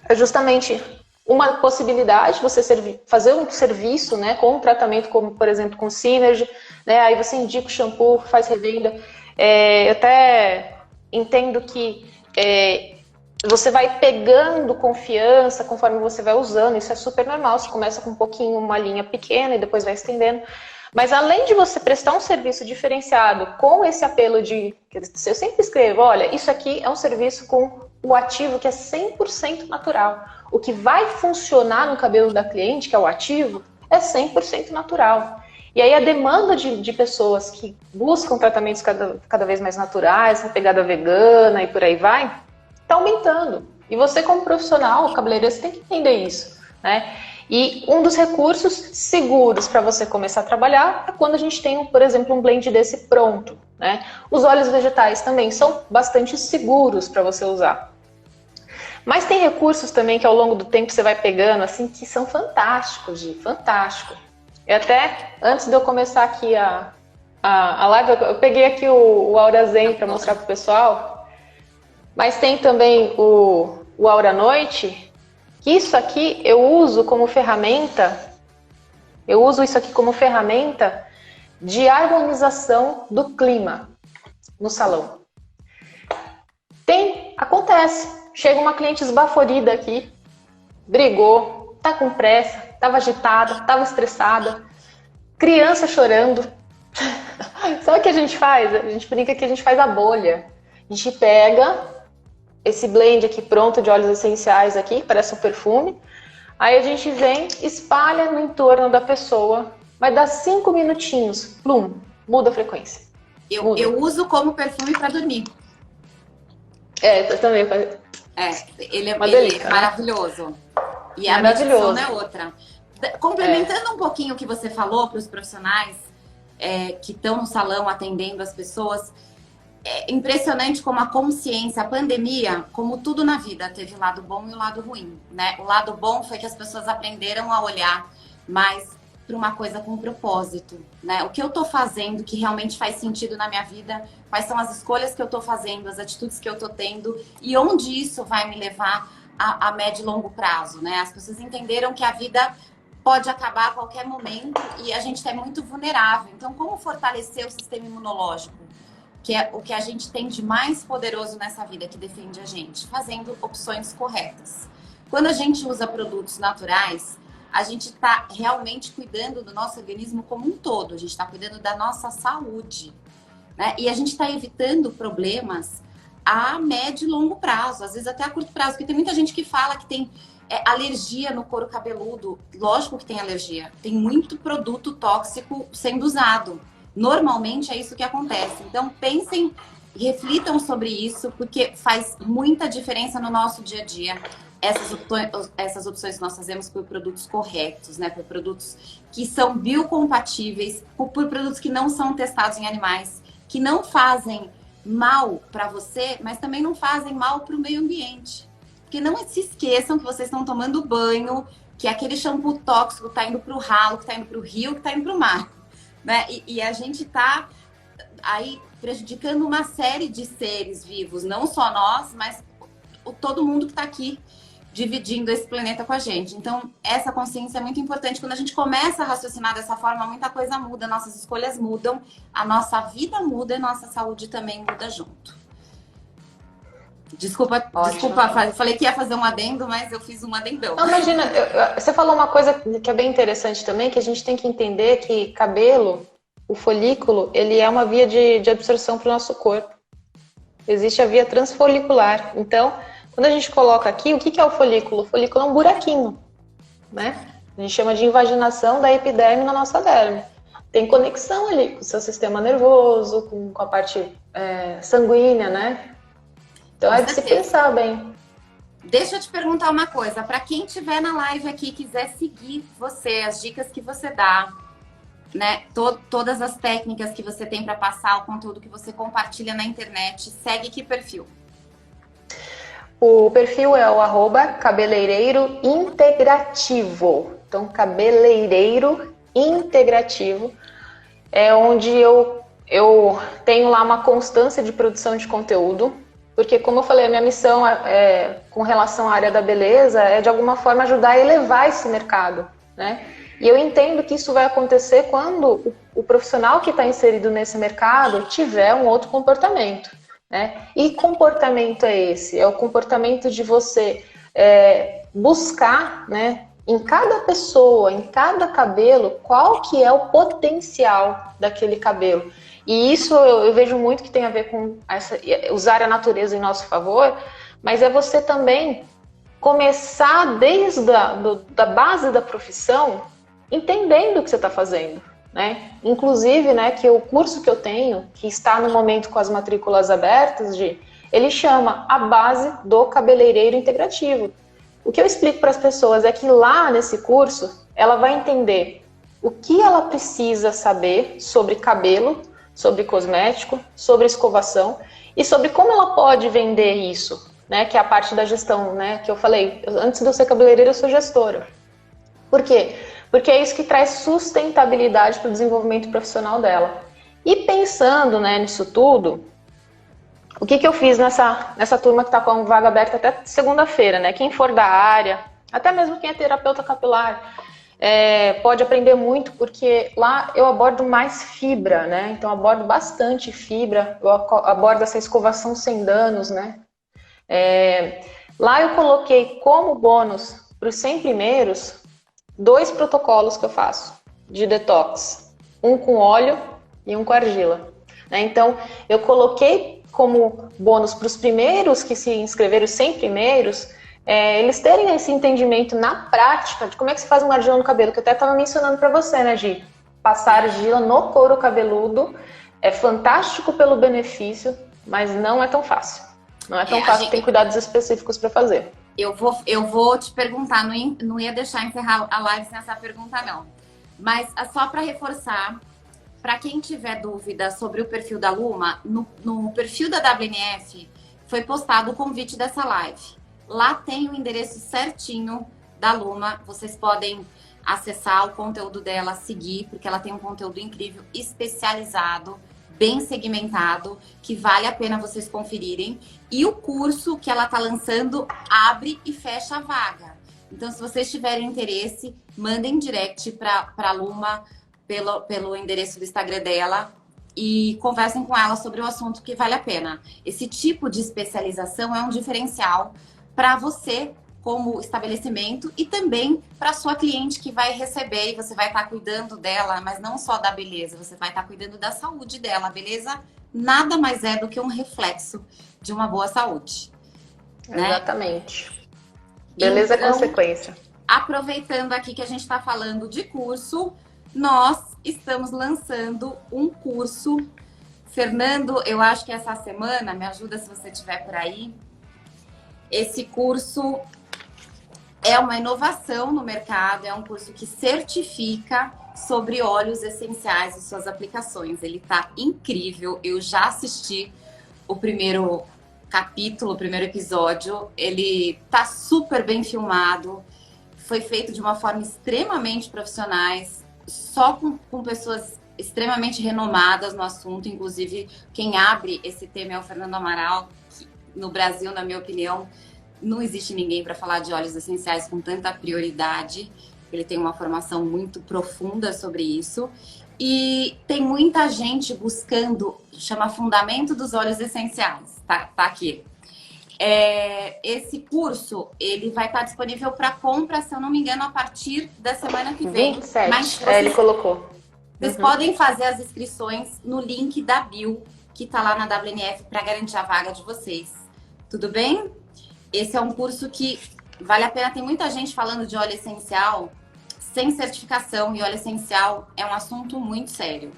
é justamente uma possibilidade de você fazer um serviço, né, com um tratamento como, por exemplo, com Synergy, né, aí você indica o shampoo, faz revenda. Eu até entendo que você vai pegando confiança conforme você vai usando, isso é super normal, você começa com um pouquinho, uma linha pequena e depois vai estendendo. Mas além de você prestar um serviço diferenciado com esse apelo de... Eu sempre escrevo, olha, isso aqui é um serviço com o ativo que é 100% natural. O que vai funcionar no cabelo da cliente, que é o ativo, é 100% natural. E aí a demanda de pessoas que buscam tratamentos cada vez mais naturais, a pegada vegana e por aí vai, está aumentando. E você como profissional, cabeleireiro, você tem que entender isso, né? E um dos recursos seguros para você começar a trabalhar é quando a gente tem, por exemplo, um blend desse pronto, né? Os óleos vegetais também são bastante seguros para você usar. Mas tem recursos também que ao longo do tempo você vai pegando, assim, que são fantásticos, fantástico. E até, antes de eu começar aqui a live, eu peguei aqui o Aura Zen para mostrar para o pessoal. Mas tem também o Aura Noite, que isso aqui eu uso como ferramenta, de harmonização do clima no salão. Acontece, chega uma cliente esbaforida aqui, brigou, tá com pressa, tava agitada, tava estressada, criança chorando. Sabe o que a gente faz? A gente brinca que a gente faz a bolha. A gente pega esse blend aqui pronto de óleos essenciais aqui, parece um perfume. Aí a gente vem, espalha no entorno da pessoa, vai dar 5 minutinhos, plum, muda a frequência. Eu uso como perfume para dormir. Eu também. Ele é delícia, maravilhoso. E a maravilhoso. meditação é outra. Complementando um pouquinho o que você falou para os profissionais que estão no salão atendendo as pessoas, é impressionante como a consciência, a pandemia, como tudo na vida, teve o lado bom e o lado ruim, né? O lado bom foi que as pessoas aprenderam a olhar mais para uma coisa com propósito, né? O que eu tô fazendo que realmente faz sentido na minha vida, quais são as escolhas que eu tô fazendo, as atitudes que eu tô tendo e onde isso vai me levar a médio e longo prazo, né? As pessoas entenderam que a vida pode acabar a qualquer momento e a gente é muito vulnerável. Então, como fortalecer o sistema imunológico? Que é o que a gente tem de mais poderoso nessa vida, que defende a gente, fazendo opções corretas. Quando a gente usa produtos naturais, a gente está realmente cuidando do nosso organismo como um todo, a gente está cuidando da nossa saúde, né? E a gente está evitando problemas a médio e longo prazo, às vezes até a curto prazo, porque tem muita gente que fala que tem alergia no couro cabeludo. Lógico que tem alergia, tem muito produto tóxico sendo usado. Normalmente é isso que acontece. Então pensem, reflitam sobre isso, porque faz muita diferença no nosso dia a dia. Essas opções que nós fazemos por produtos corretos, né? Por produtos que são biocompatíveis, por produtos que não são testados em animais, que não fazem mal para você, mas também não fazem mal para o meio ambiente. Porque não se esqueçam que vocês estão tomando banho, que aquele shampoo tóxico está indo para o ralo, que está indo para o rio, que está indo para o mar. Né? E a gente está aí prejudicando uma série de seres vivos, não só nós, mas todo mundo que está aqui dividindo esse planeta com a gente. Então, essa consciência é muito importante. Quando a gente começa a raciocinar dessa forma, muita coisa muda, nossas escolhas mudam, a nossa vida muda e nossa saúde também muda junto. Desculpa, falei que ia fazer um adendo, mas eu fiz um adendão. Não, imagina, você falou uma coisa que é bem interessante também, que a gente tem que entender que cabelo, o folículo, ele é uma via de absorção para o nosso corpo. Existe a via transfolicular. Então, quando a gente coloca aqui, o que é o folículo? O folículo é um buraquinho, né? A gente chama de invaginação da epiderme na nossa derme. Tem conexão ali com o seu sistema nervoso, com a parte sanguínea, né? Então é de se pensar bem. Deixa eu te perguntar uma coisa. Para quem estiver na live aqui e quiser seguir você, as dicas que você dá, né? Todas as técnicas que você tem para passar, o conteúdo que você compartilha na internet, segue que perfil? O perfil é o @cabeleireiro integrativo. Então, cabeleireiro integrativo é onde eu tenho lá uma constância de produção de conteúdo. Porque, como eu falei, a minha missão com relação à área da beleza é, de alguma forma, ajudar a elevar esse mercado, né? E eu entendo que isso vai acontecer quando o profissional que está inserido nesse mercado tiver um outro comportamento, né? E comportamento é esse? É o comportamento de você buscar, né, em cada pessoa, em cada cabelo, qual que é o potencial daquele cabelo. E isso eu vejo muito que tem a ver com usar a natureza em nosso favor, mas é você também começar desde da base da profissão, entendendo o que você está fazendo, né? Inclusive, né, que o curso que eu tenho, que está no momento com as matrículas abertas, ele chama a base do cabeleireiro integrativo. O que eu explico para as pessoas é que lá nesse curso, ela vai entender o que ela precisa saber sobre cabelo, sobre cosmético, sobre escovação e sobre como ela pode vender isso, né? Que é a parte da gestão, né? Que eu falei, antes de eu ser cabeleireira, eu sou gestora. Por quê? Porque é isso que traz sustentabilidade para o desenvolvimento profissional dela. E pensando, né, nisso tudo, o que eu fiz nessa turma que está com a vaga aberta até segunda-feira, né? Quem for da área, até mesmo quem é terapeuta capilar, pode aprender muito, porque lá eu abordo mais fibra, né? Então eu abordo bastante fibra, eu abordo essa escovação sem danos, né? Lá eu coloquei como bônus para os 100 primeiros 2 protocolos que eu faço de detox, um com óleo e um com argila, né? Então eu coloquei como bônus para os primeiros que se inscreveram, os 100 primeiros, eles terem esse entendimento na prática de como é que se faz uma argila no cabelo, que eu até estava mencionando para você, né, Gi? Passar argila no couro cabeludo é fantástico pelo benefício, mas não é tão fácil. Não é tão fácil, tem cuidados específicos para fazer. Eu vou te perguntar, não ia deixar encerrar a live sem essa pergunta, não. Mas só para reforçar, para quem tiver dúvida sobre o perfil da Luma, no perfil da WNF foi postado o convite dessa live. Lá tem o endereço certinho da Luma, vocês podem acessar o conteúdo dela, seguir, porque ela tem um conteúdo incrível, especializado, bem segmentado, que vale a pena vocês conferirem. E o curso que ela está lançando abre e fecha a vaga. Então, se vocês tiverem interesse, mandem direct para a Luma pelo endereço do Instagram dela e conversem com ela sobre o assunto, que vale a pena. Esse tipo de especialização é um diferencial para você como estabelecimento e também para sua cliente que vai receber, e você vai estar cuidando dela, mas não só da beleza, você vai estar cuidando da saúde dela. A beleza nada mais é do que um reflexo de uma boa saúde. Né? Exatamente. Beleza, então, é consequência. Aproveitando aqui que a gente está falando de curso, nós estamos lançando um curso. Fernando, eu acho que essa semana, me ajuda se você estiver por aí, esse curso é uma inovação no mercado, é um curso que certifica sobre óleos essenciais e suas aplicações. Ele tá incrível, eu já assisti o primeiro capítulo, o primeiro episódio, ele tá super bem filmado, foi feito de uma forma extremamente profissionais, só com pessoas extremamente renomadas no assunto, inclusive quem abre esse tema é o Fernando Amaral, que no Brasil, na minha opinião, não existe ninguém para falar de óleos essenciais com tanta prioridade. Ele tem uma formação muito profunda sobre isso. E tem muita gente buscando, chama Fundamento dos Óleos Essenciais. Tá aqui. Esse curso, ele vai estar disponível para compra, se eu não me engano, a partir da semana que vem. 27, mas vocês, ele colocou. Vocês podem fazer as inscrições no link da bio, que tá lá na WNF, para garantir a vaga de vocês. Tudo bem? Esse é um curso que vale a pena. Tem muita gente falando de óleo essencial sem certificação, e óleo essencial é um assunto muito sério.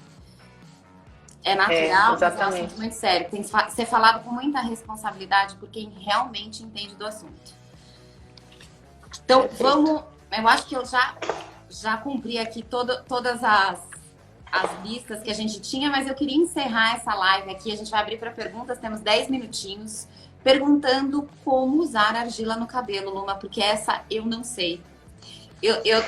É natural, mas é um assunto muito sério. Tem que ser falado com muita responsabilidade por quem realmente entende do assunto. Então, vamos... Eu acho que eu já cumpri aqui todas as listas que a gente tinha, mas eu queria encerrar essa live aqui. A gente vai abrir para perguntas, temos 10 minutinhos. Perguntando como usar argila no cabelo, Luma, porque essa eu não sei.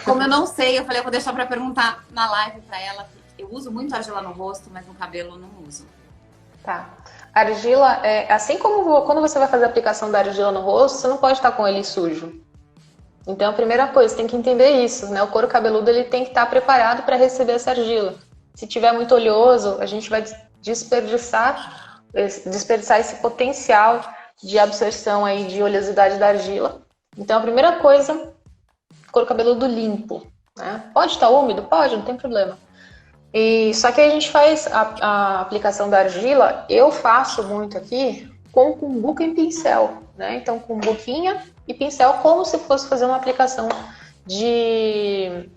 Como eu não sei, eu falei, eu vou deixar para perguntar na live para ela. Eu uso muito argila no rosto, mas no cabelo eu não uso. Tá. Argila, assim como quando você vai fazer a aplicação da argila no rosto, você não pode estar com ele sujo. Então, a primeira coisa, você tem que entender isso, né? O couro cabeludo ele tem que estar preparado para receber essa argila. Se tiver muito oleoso, a gente vai desperdiçar esse potencial de absorção aí de oleosidade da argila. Então, a primeira coisa, couro cabeludo limpo, né? Pode estar úmido? Pode, não tem problema. Só que a gente faz a aplicação da argila, eu faço muito aqui com cumbuca e pincel, né? Então, cumbuquinha e pincel, como se fosse fazer uma aplicação de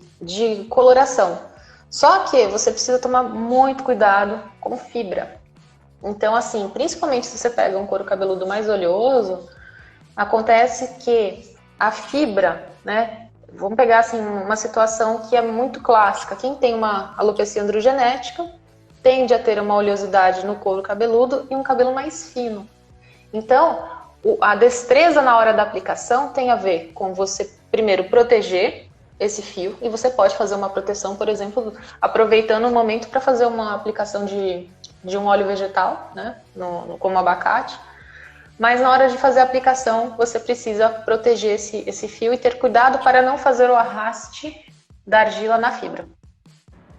coloração. Só que você precisa tomar muito cuidado com fibra. Então, assim, principalmente se você pega um couro cabeludo mais oleoso, acontece que a fibra, né? Vamos pegar, assim, uma situação que é muito clássica. Quem tem uma alopecia androgenética tende a ter uma oleosidade no couro cabeludo e um cabelo mais fino. Então, a destreza na hora da aplicação tem a ver com você, primeiro, proteger esse fio. E você pode fazer uma proteção, por exemplo, aproveitando o momento para fazer uma aplicação de um óleo vegetal, né, como abacate, mas na hora de fazer a aplicação você precisa proteger esse fio e ter cuidado para não fazer o arraste da argila na fibra,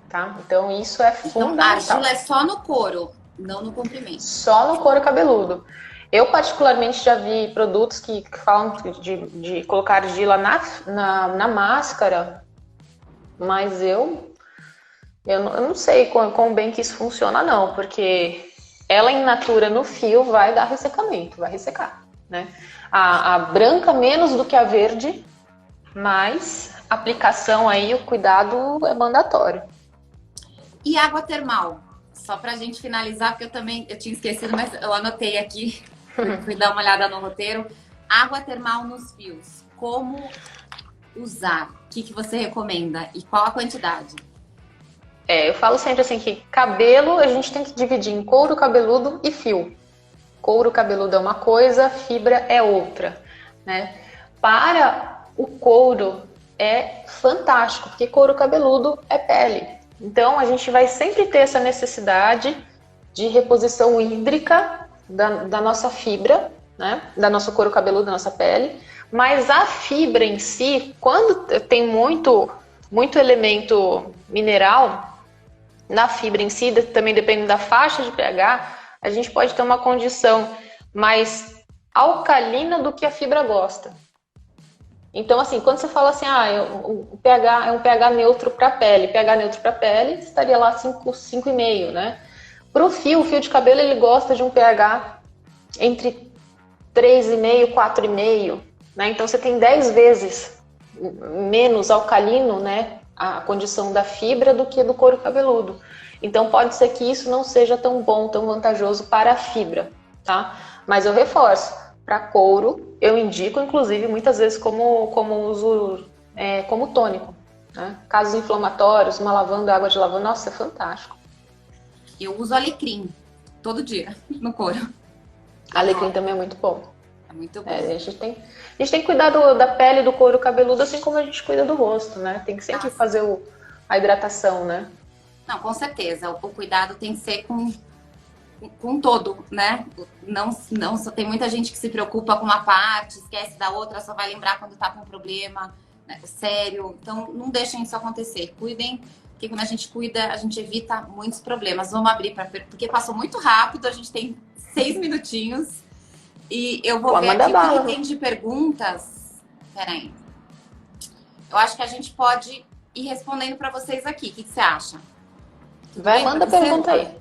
tá? Então isso é fundamental. Então, a argila é só no couro, não no comprimento. Só no couro cabeludo. Eu particularmente já vi produtos que falam de colocar argila na máscara, mas eu não sei quão bem que isso funciona não, porque ela in natura no fio vai dar ressecamento, vai ressecar, né? A branca menos do que a verde, mas a aplicação aí, o cuidado é mandatório. E água termal? Só pra gente finalizar, porque eu tinha esquecido, mas eu anotei aqui, fui dar uma olhada no roteiro. Água termal nos fios, como usar? O que você recomenda e qual a quantidade? Eu falo sempre assim que cabelo a gente tem que dividir em couro cabeludo e fio. Couro cabeludo é uma coisa, fibra é outra, né? Para o couro é fantástico, porque couro cabeludo é pele. Então a gente vai sempre ter essa necessidade de reposição hídrica da nossa fibra, né? Da nosso couro cabeludo, da nossa pele. Mas a fibra em si, quando tem muito elemento mineral na fibra em si, também depende da faixa de pH, a gente pode ter uma condição mais alcalina do que a fibra gosta. Então, assim, quando você fala assim, o pH é um pH neutro para a pele, pH neutro para a pele estaria lá 5,5, né? Para o fio de cabelo, ele gosta de um pH entre 3,5 e 4,5, né? Então, você tem 10 vezes menos alcalino, né? a condição da fibra do que do couro cabeludo. Então pode ser que isso não seja tão bom, tão vantajoso para a fibra, tá? Mas eu reforço, para couro eu indico, inclusive, muitas vezes como uso como tônico, né? Casos inflamatórios, uma lavanda, água de lavanda, nossa, é fantástico. Eu uso alecrim todo dia no couro. Alecrim também é muito bom. É muito bom. A gente tem que cuidar da pele do couro cabeludo assim como a gente cuida do rosto, né? Tem que sempre fazer a hidratação, né? Não, com certeza. O cuidado tem que ser com todo, né? Não, tem muita gente que se preocupa com uma parte, esquece da outra, só vai lembrar quando tá com um problema, né, sério. Então, não deixem isso acontecer. Cuidem, porque quando a gente cuida, a gente evita muitos problemas. Vamos abrir porque passou muito rápido, a gente tem 6 minutinhos. E eu vou ver aqui o que tem de perguntas. Peraí. Eu acho que a gente pode ir respondendo para vocês aqui. O que você acha? Vai, manda pergunta aí.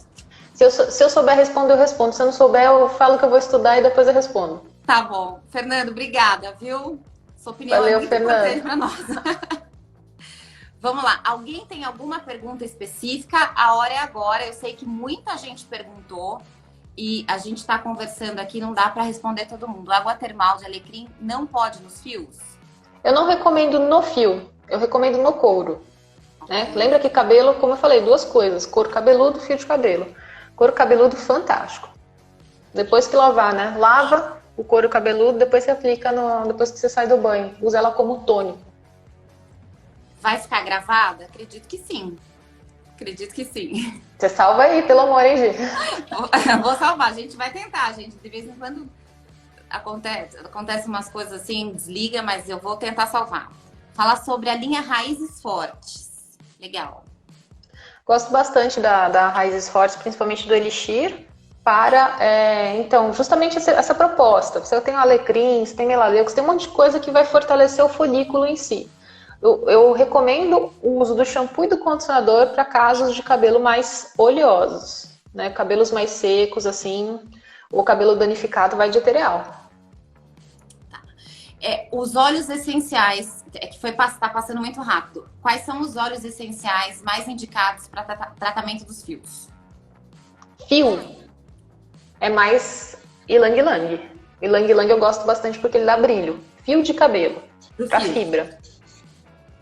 Se eu souber responder, eu respondo. Se eu não souber, eu falo que eu vou estudar e depois eu respondo. Tá bom. Fernando, obrigada, viu? Sua opinião Valeu, é muito importante para nós. Vamos lá. Alguém tem alguma pergunta específica? A hora é agora. Eu sei que muita gente perguntou e a gente está conversando aqui, não dá para responder todo mundo. Água termal de alecrim não pode nos fios? Eu não recomendo no fio. Eu recomendo no couro. Né? Lembra que cabelo, como eu falei, 2 coisas. Couro cabeludo, fio de cabelo. Couro cabeludo, fantástico. Depois que lavar, né? Lava o couro cabeludo, depois você aplica depois que você sai do banho. Usa ela como tônico. Vai ficar gravada? Acredito que sim. Acredito que sim. Você salva aí, pelo amor, hein, Gi? Vou salvar. A gente vai tentar, gente. De vez em quando acontece umas coisas assim, desliga, mas eu vou tentar salvar. Falar sobre a linha Raízes Fortes. Legal. Gosto bastante da Raízes Fortes, principalmente do Elixir, então, justamente essa proposta. Você tem alecrim, você tem melaleucos, tem um monte de coisa que vai fortalecer o folículo em si. Eu recomendo o uso do shampoo e do condicionador para casos de cabelo mais oleosos, né? Cabelos mais secos, assim, o cabelo danificado vai de etereal. Os óleos essenciais, que tá passando muito rápido. Quais são os óleos essenciais mais indicados para tratamento dos fios? Fio é mais ylang-ylang. Ylang-ylang eu gosto bastante porque ele dá brilho. Fio de cabelo, para fibra.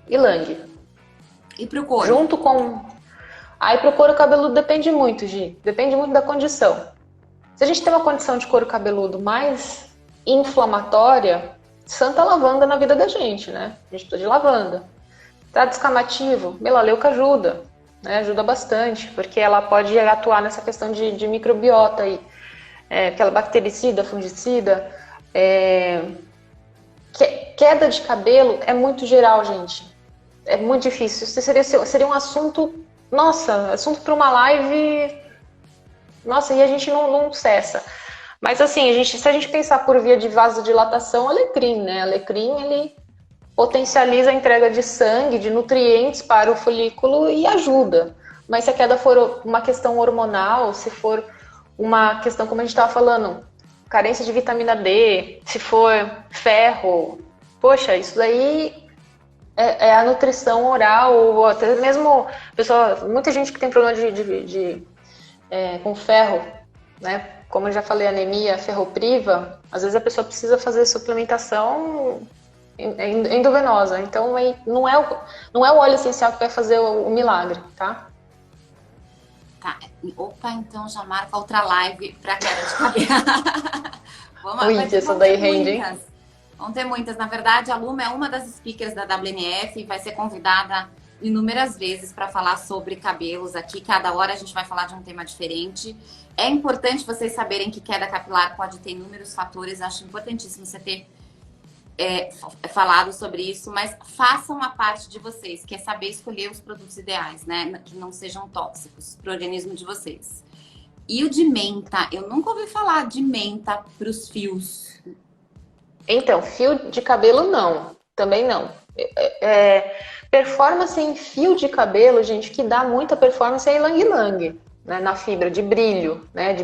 Ylang. E pro couro? Junto com... Aí pro couro cabeludo depende muito, Gi. Depende muito da condição. Se a gente tem uma condição de couro cabeludo mais inflamatória, santa lavanda na vida da gente, né? A gente precisa de lavanda. Tá descamativo, melaleuca ajuda, né? Ajuda bastante, porque ela pode atuar nessa questão de microbiota aí. Aquela bactericida, fungicida. Queda de cabelo é muito geral, gente. É muito difícil. Isso seria um assunto, nossa, assunto para uma live, nossa, e a gente não cessa. Mas assim, se a gente pensar por via de vasodilatação, alecrim, né? Alecrim, ele potencializa a entrega de sangue, de nutrientes para o folículo e ajuda. Mas se a queda for uma questão hormonal, se for uma questão, como a gente estava falando, carência de vitamina D, se for ferro, poxa, isso daí é a nutrição oral, ou até mesmo muita gente que tem problema com ferro, né? Como eu já falei, anemia ferropriva, às vezes a pessoa precisa fazer suplementação endovenosa. Então não é o óleo essencial que vai fazer o milagre, tá? Tá. Opa, então já marca outra live pra queda de cabelo. Ui, essa daí rende, hein? Vão ter muitas. Na verdade, a Luma é uma das speakers da WNF e vai ser convidada inúmeras vezes para falar sobre cabelos aqui. Cada hora a gente vai falar de um tema diferente. É importante vocês saberem que queda capilar pode ter inúmeros fatores. Acho importantíssimo você ter falado sobre isso, mas façam a parte de vocês, que é saber escolher os produtos ideais, né? Que não sejam tóxicos para o organismo de vocês. E o de menta, eu nunca ouvi falar de menta para os fios. Então, fio de cabelo não, também não. Performance em fio de cabelo, gente, que dá muita performance é ylang-ylang, né, na fibra, de brilho, né,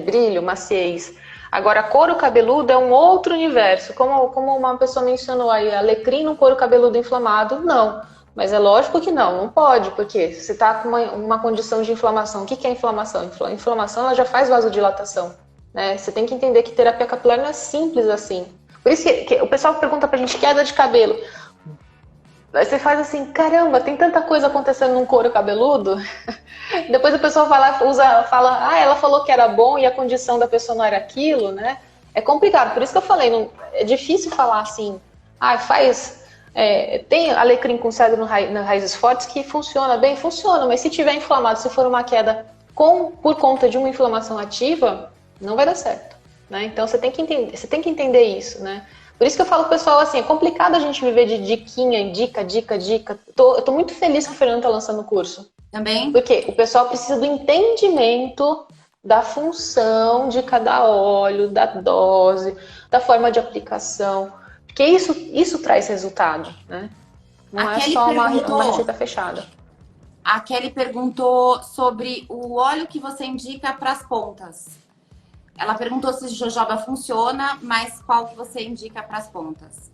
maciez. Agora, couro cabeludo é um outro universo, como uma pessoa mencionou aí, alecrim no couro cabeludo inflamado, não. Mas é lógico que não pode, porque você está com uma condição de inflamação. O que é inflamação? Inflamação ela já faz vasodilatação, né? Você tem que entender que terapia capilar não é simples assim. Por isso que o pessoal pergunta pra gente, queda de cabelo. Aí você faz assim, caramba, tem tanta coisa acontecendo num couro cabeludo. Depois a pessoa fala, ela falou que era bom e a condição da pessoa não era aquilo, né? É complicado, por isso que eu falei, é difícil falar assim, tem alecrim com cedro nas raízes fortes que funciona bem, funciona, mas se tiver inflamado, se for uma queda por conta de uma inflamação ativa, não vai dar certo, né? Então você tem que entender isso, né? Por isso que eu falo pro pessoal assim, é complicado a gente viver de diquinha, dica. Eu tô muito feliz que o Fernando tá lançando o curso. Também. Porque o pessoal precisa do entendimento da função de cada óleo, da dose, da forma de aplicação. Porque isso traz resultado, né? Não é só uma receita fechada. A Kelly perguntou sobre o óleo que você indica para as pontas. Ela perguntou se jojoba funciona, mas qual que você indica para as pontas?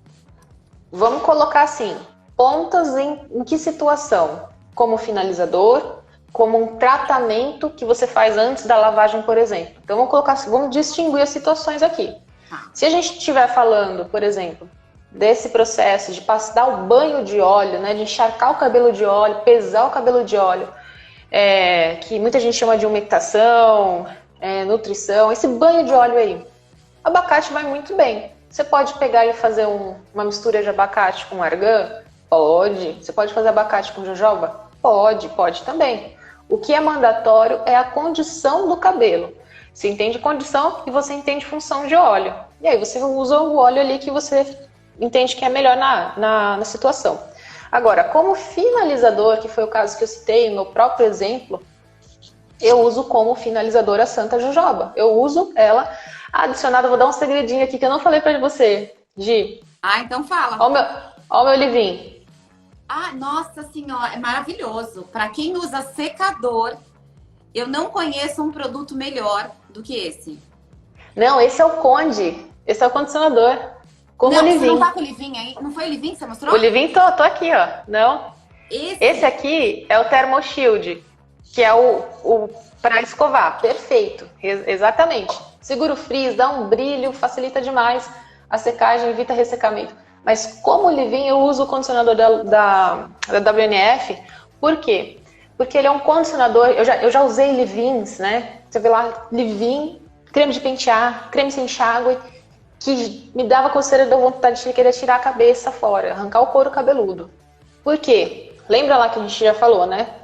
Vamos colocar assim, pontas em que situação? Como finalizador, como um tratamento que você faz antes da lavagem, por exemplo. Então vamos distinguir as situações aqui. Se a gente estiver falando, por exemplo, desse processo de dar o banho de óleo, né, de encharcar o cabelo de óleo, pesar o cabelo de óleo, que muita gente chama de umectação, nutrição, esse banho de óleo aí, abacate vai muito bem. Você pode pegar e fazer uma mistura de abacate com argan? Pode. Você pode fazer abacate com jojoba? Pode também. O que é mandatório é a condição do cabelo. Você entende condição e você entende função de óleo. E aí você usa o óleo ali que você entende que é melhor na situação. Agora, como finalizador, que foi o caso que eu citei no meu próprio exemplo, eu uso como finalizador a Santa Jojoba. Eu uso ela adicionada, vou dar um segredinho aqui que eu não falei pra você, Gi. Então fala. Ó o meu livinho. Nossa senhora, é maravilhoso. Para quem usa secador, eu não conheço um produto melhor do que esse. Não, esse é o Conde. Esse é o condicionador. Como o Livin. Você não tá com o Livin aí? Não foi o Livin que você mostrou? O Livin, tô aqui, ó. Não. Esse aqui é o Thermo Shield, que é o para escovar. Perfeito. Exatamente. Segura o frizz, dá um brilho, facilita demais a secagem, evita ressecamento. Mas como o Livin, eu uso o condicionador da WNF. Por quê? Porque ele é um condicionador, eu já usei Livins, né? Você vê lá, Livin, creme de pentear, creme sem enxágue, que me dava coceira da vontade de querer tirar a cabeça fora, arrancar o couro cabeludo. Por quê? Lembra lá que a gente já falou, né?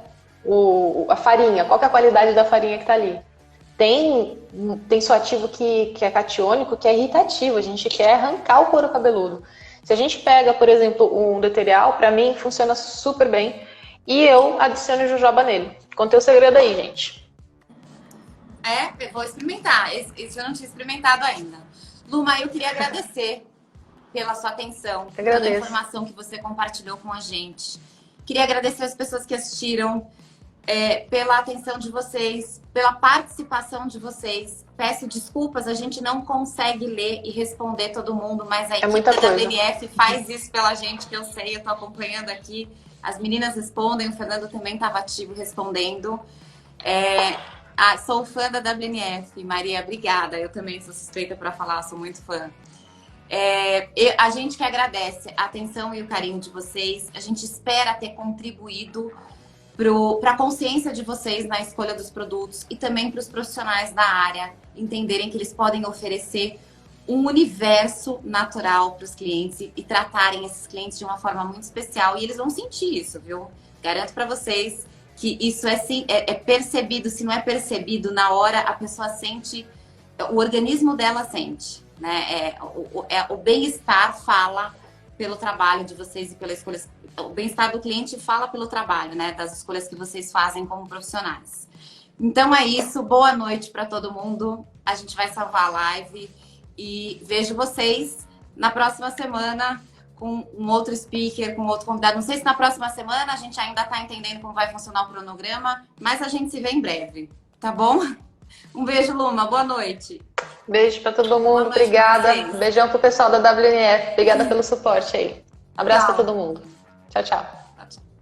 A farinha, qual que é a qualidade da farinha que tá ali? Tem ativo que é catiônico, que é irritativo, a gente quer arrancar o couro cabeludo. Se a gente pega, por exemplo, um Deterial, para mim funciona super bem e eu adiciono jojoba nele. Contei o segredo aí, gente. Eu vou experimentar. Esse eu não tinha experimentado ainda. Luma, eu queria agradecer pela sua atenção, pela informação que você compartilhou com a gente. Queria agradecer as pessoas que assistiram, pela atenção de vocês, pela participação de vocês. Peço desculpas, a gente não consegue ler e responder todo mundo, mas a equipe da WNF faz isso pela gente, que eu sei, eu tô acompanhando aqui. As meninas respondem, o Fernando também estava ativo respondendo. Sou fã da WNF, Maria, obrigada. Eu também sou suspeita para falar, sou muito fã. A gente que agradece a atenção e o carinho de vocês. A gente espera ter contribuído para a consciência de vocês na escolha dos produtos e também para os profissionais da área entenderem que eles podem oferecer um universo natural para os clientes e tratarem esses clientes de uma forma muito especial. E eles vão sentir isso, viu? Garanto para vocês que isso é percebido. Se não é percebido, na hora a pessoa sente, o organismo dela sente, né? O bem-estar fala pelo trabalho de vocês e pelas escolhas. O bem-estar do cliente fala pelo trabalho, né? Das escolhas que vocês fazem como profissionais. Então é isso. Boa noite para todo mundo. A gente vai salvar a live e vejo vocês na próxima semana com um outro speaker, com outro convidado. Não sei se na próxima semana a gente ainda está entendendo como vai funcionar o cronograma, mas a gente se vê em breve, tá bom? Um beijo, Luma. Boa noite. Beijo para todo mundo. Obrigada. Beijão pro pessoal da WNF. Obrigada pelo suporte aí. Abraço para todo mundo. Tchau, tchau.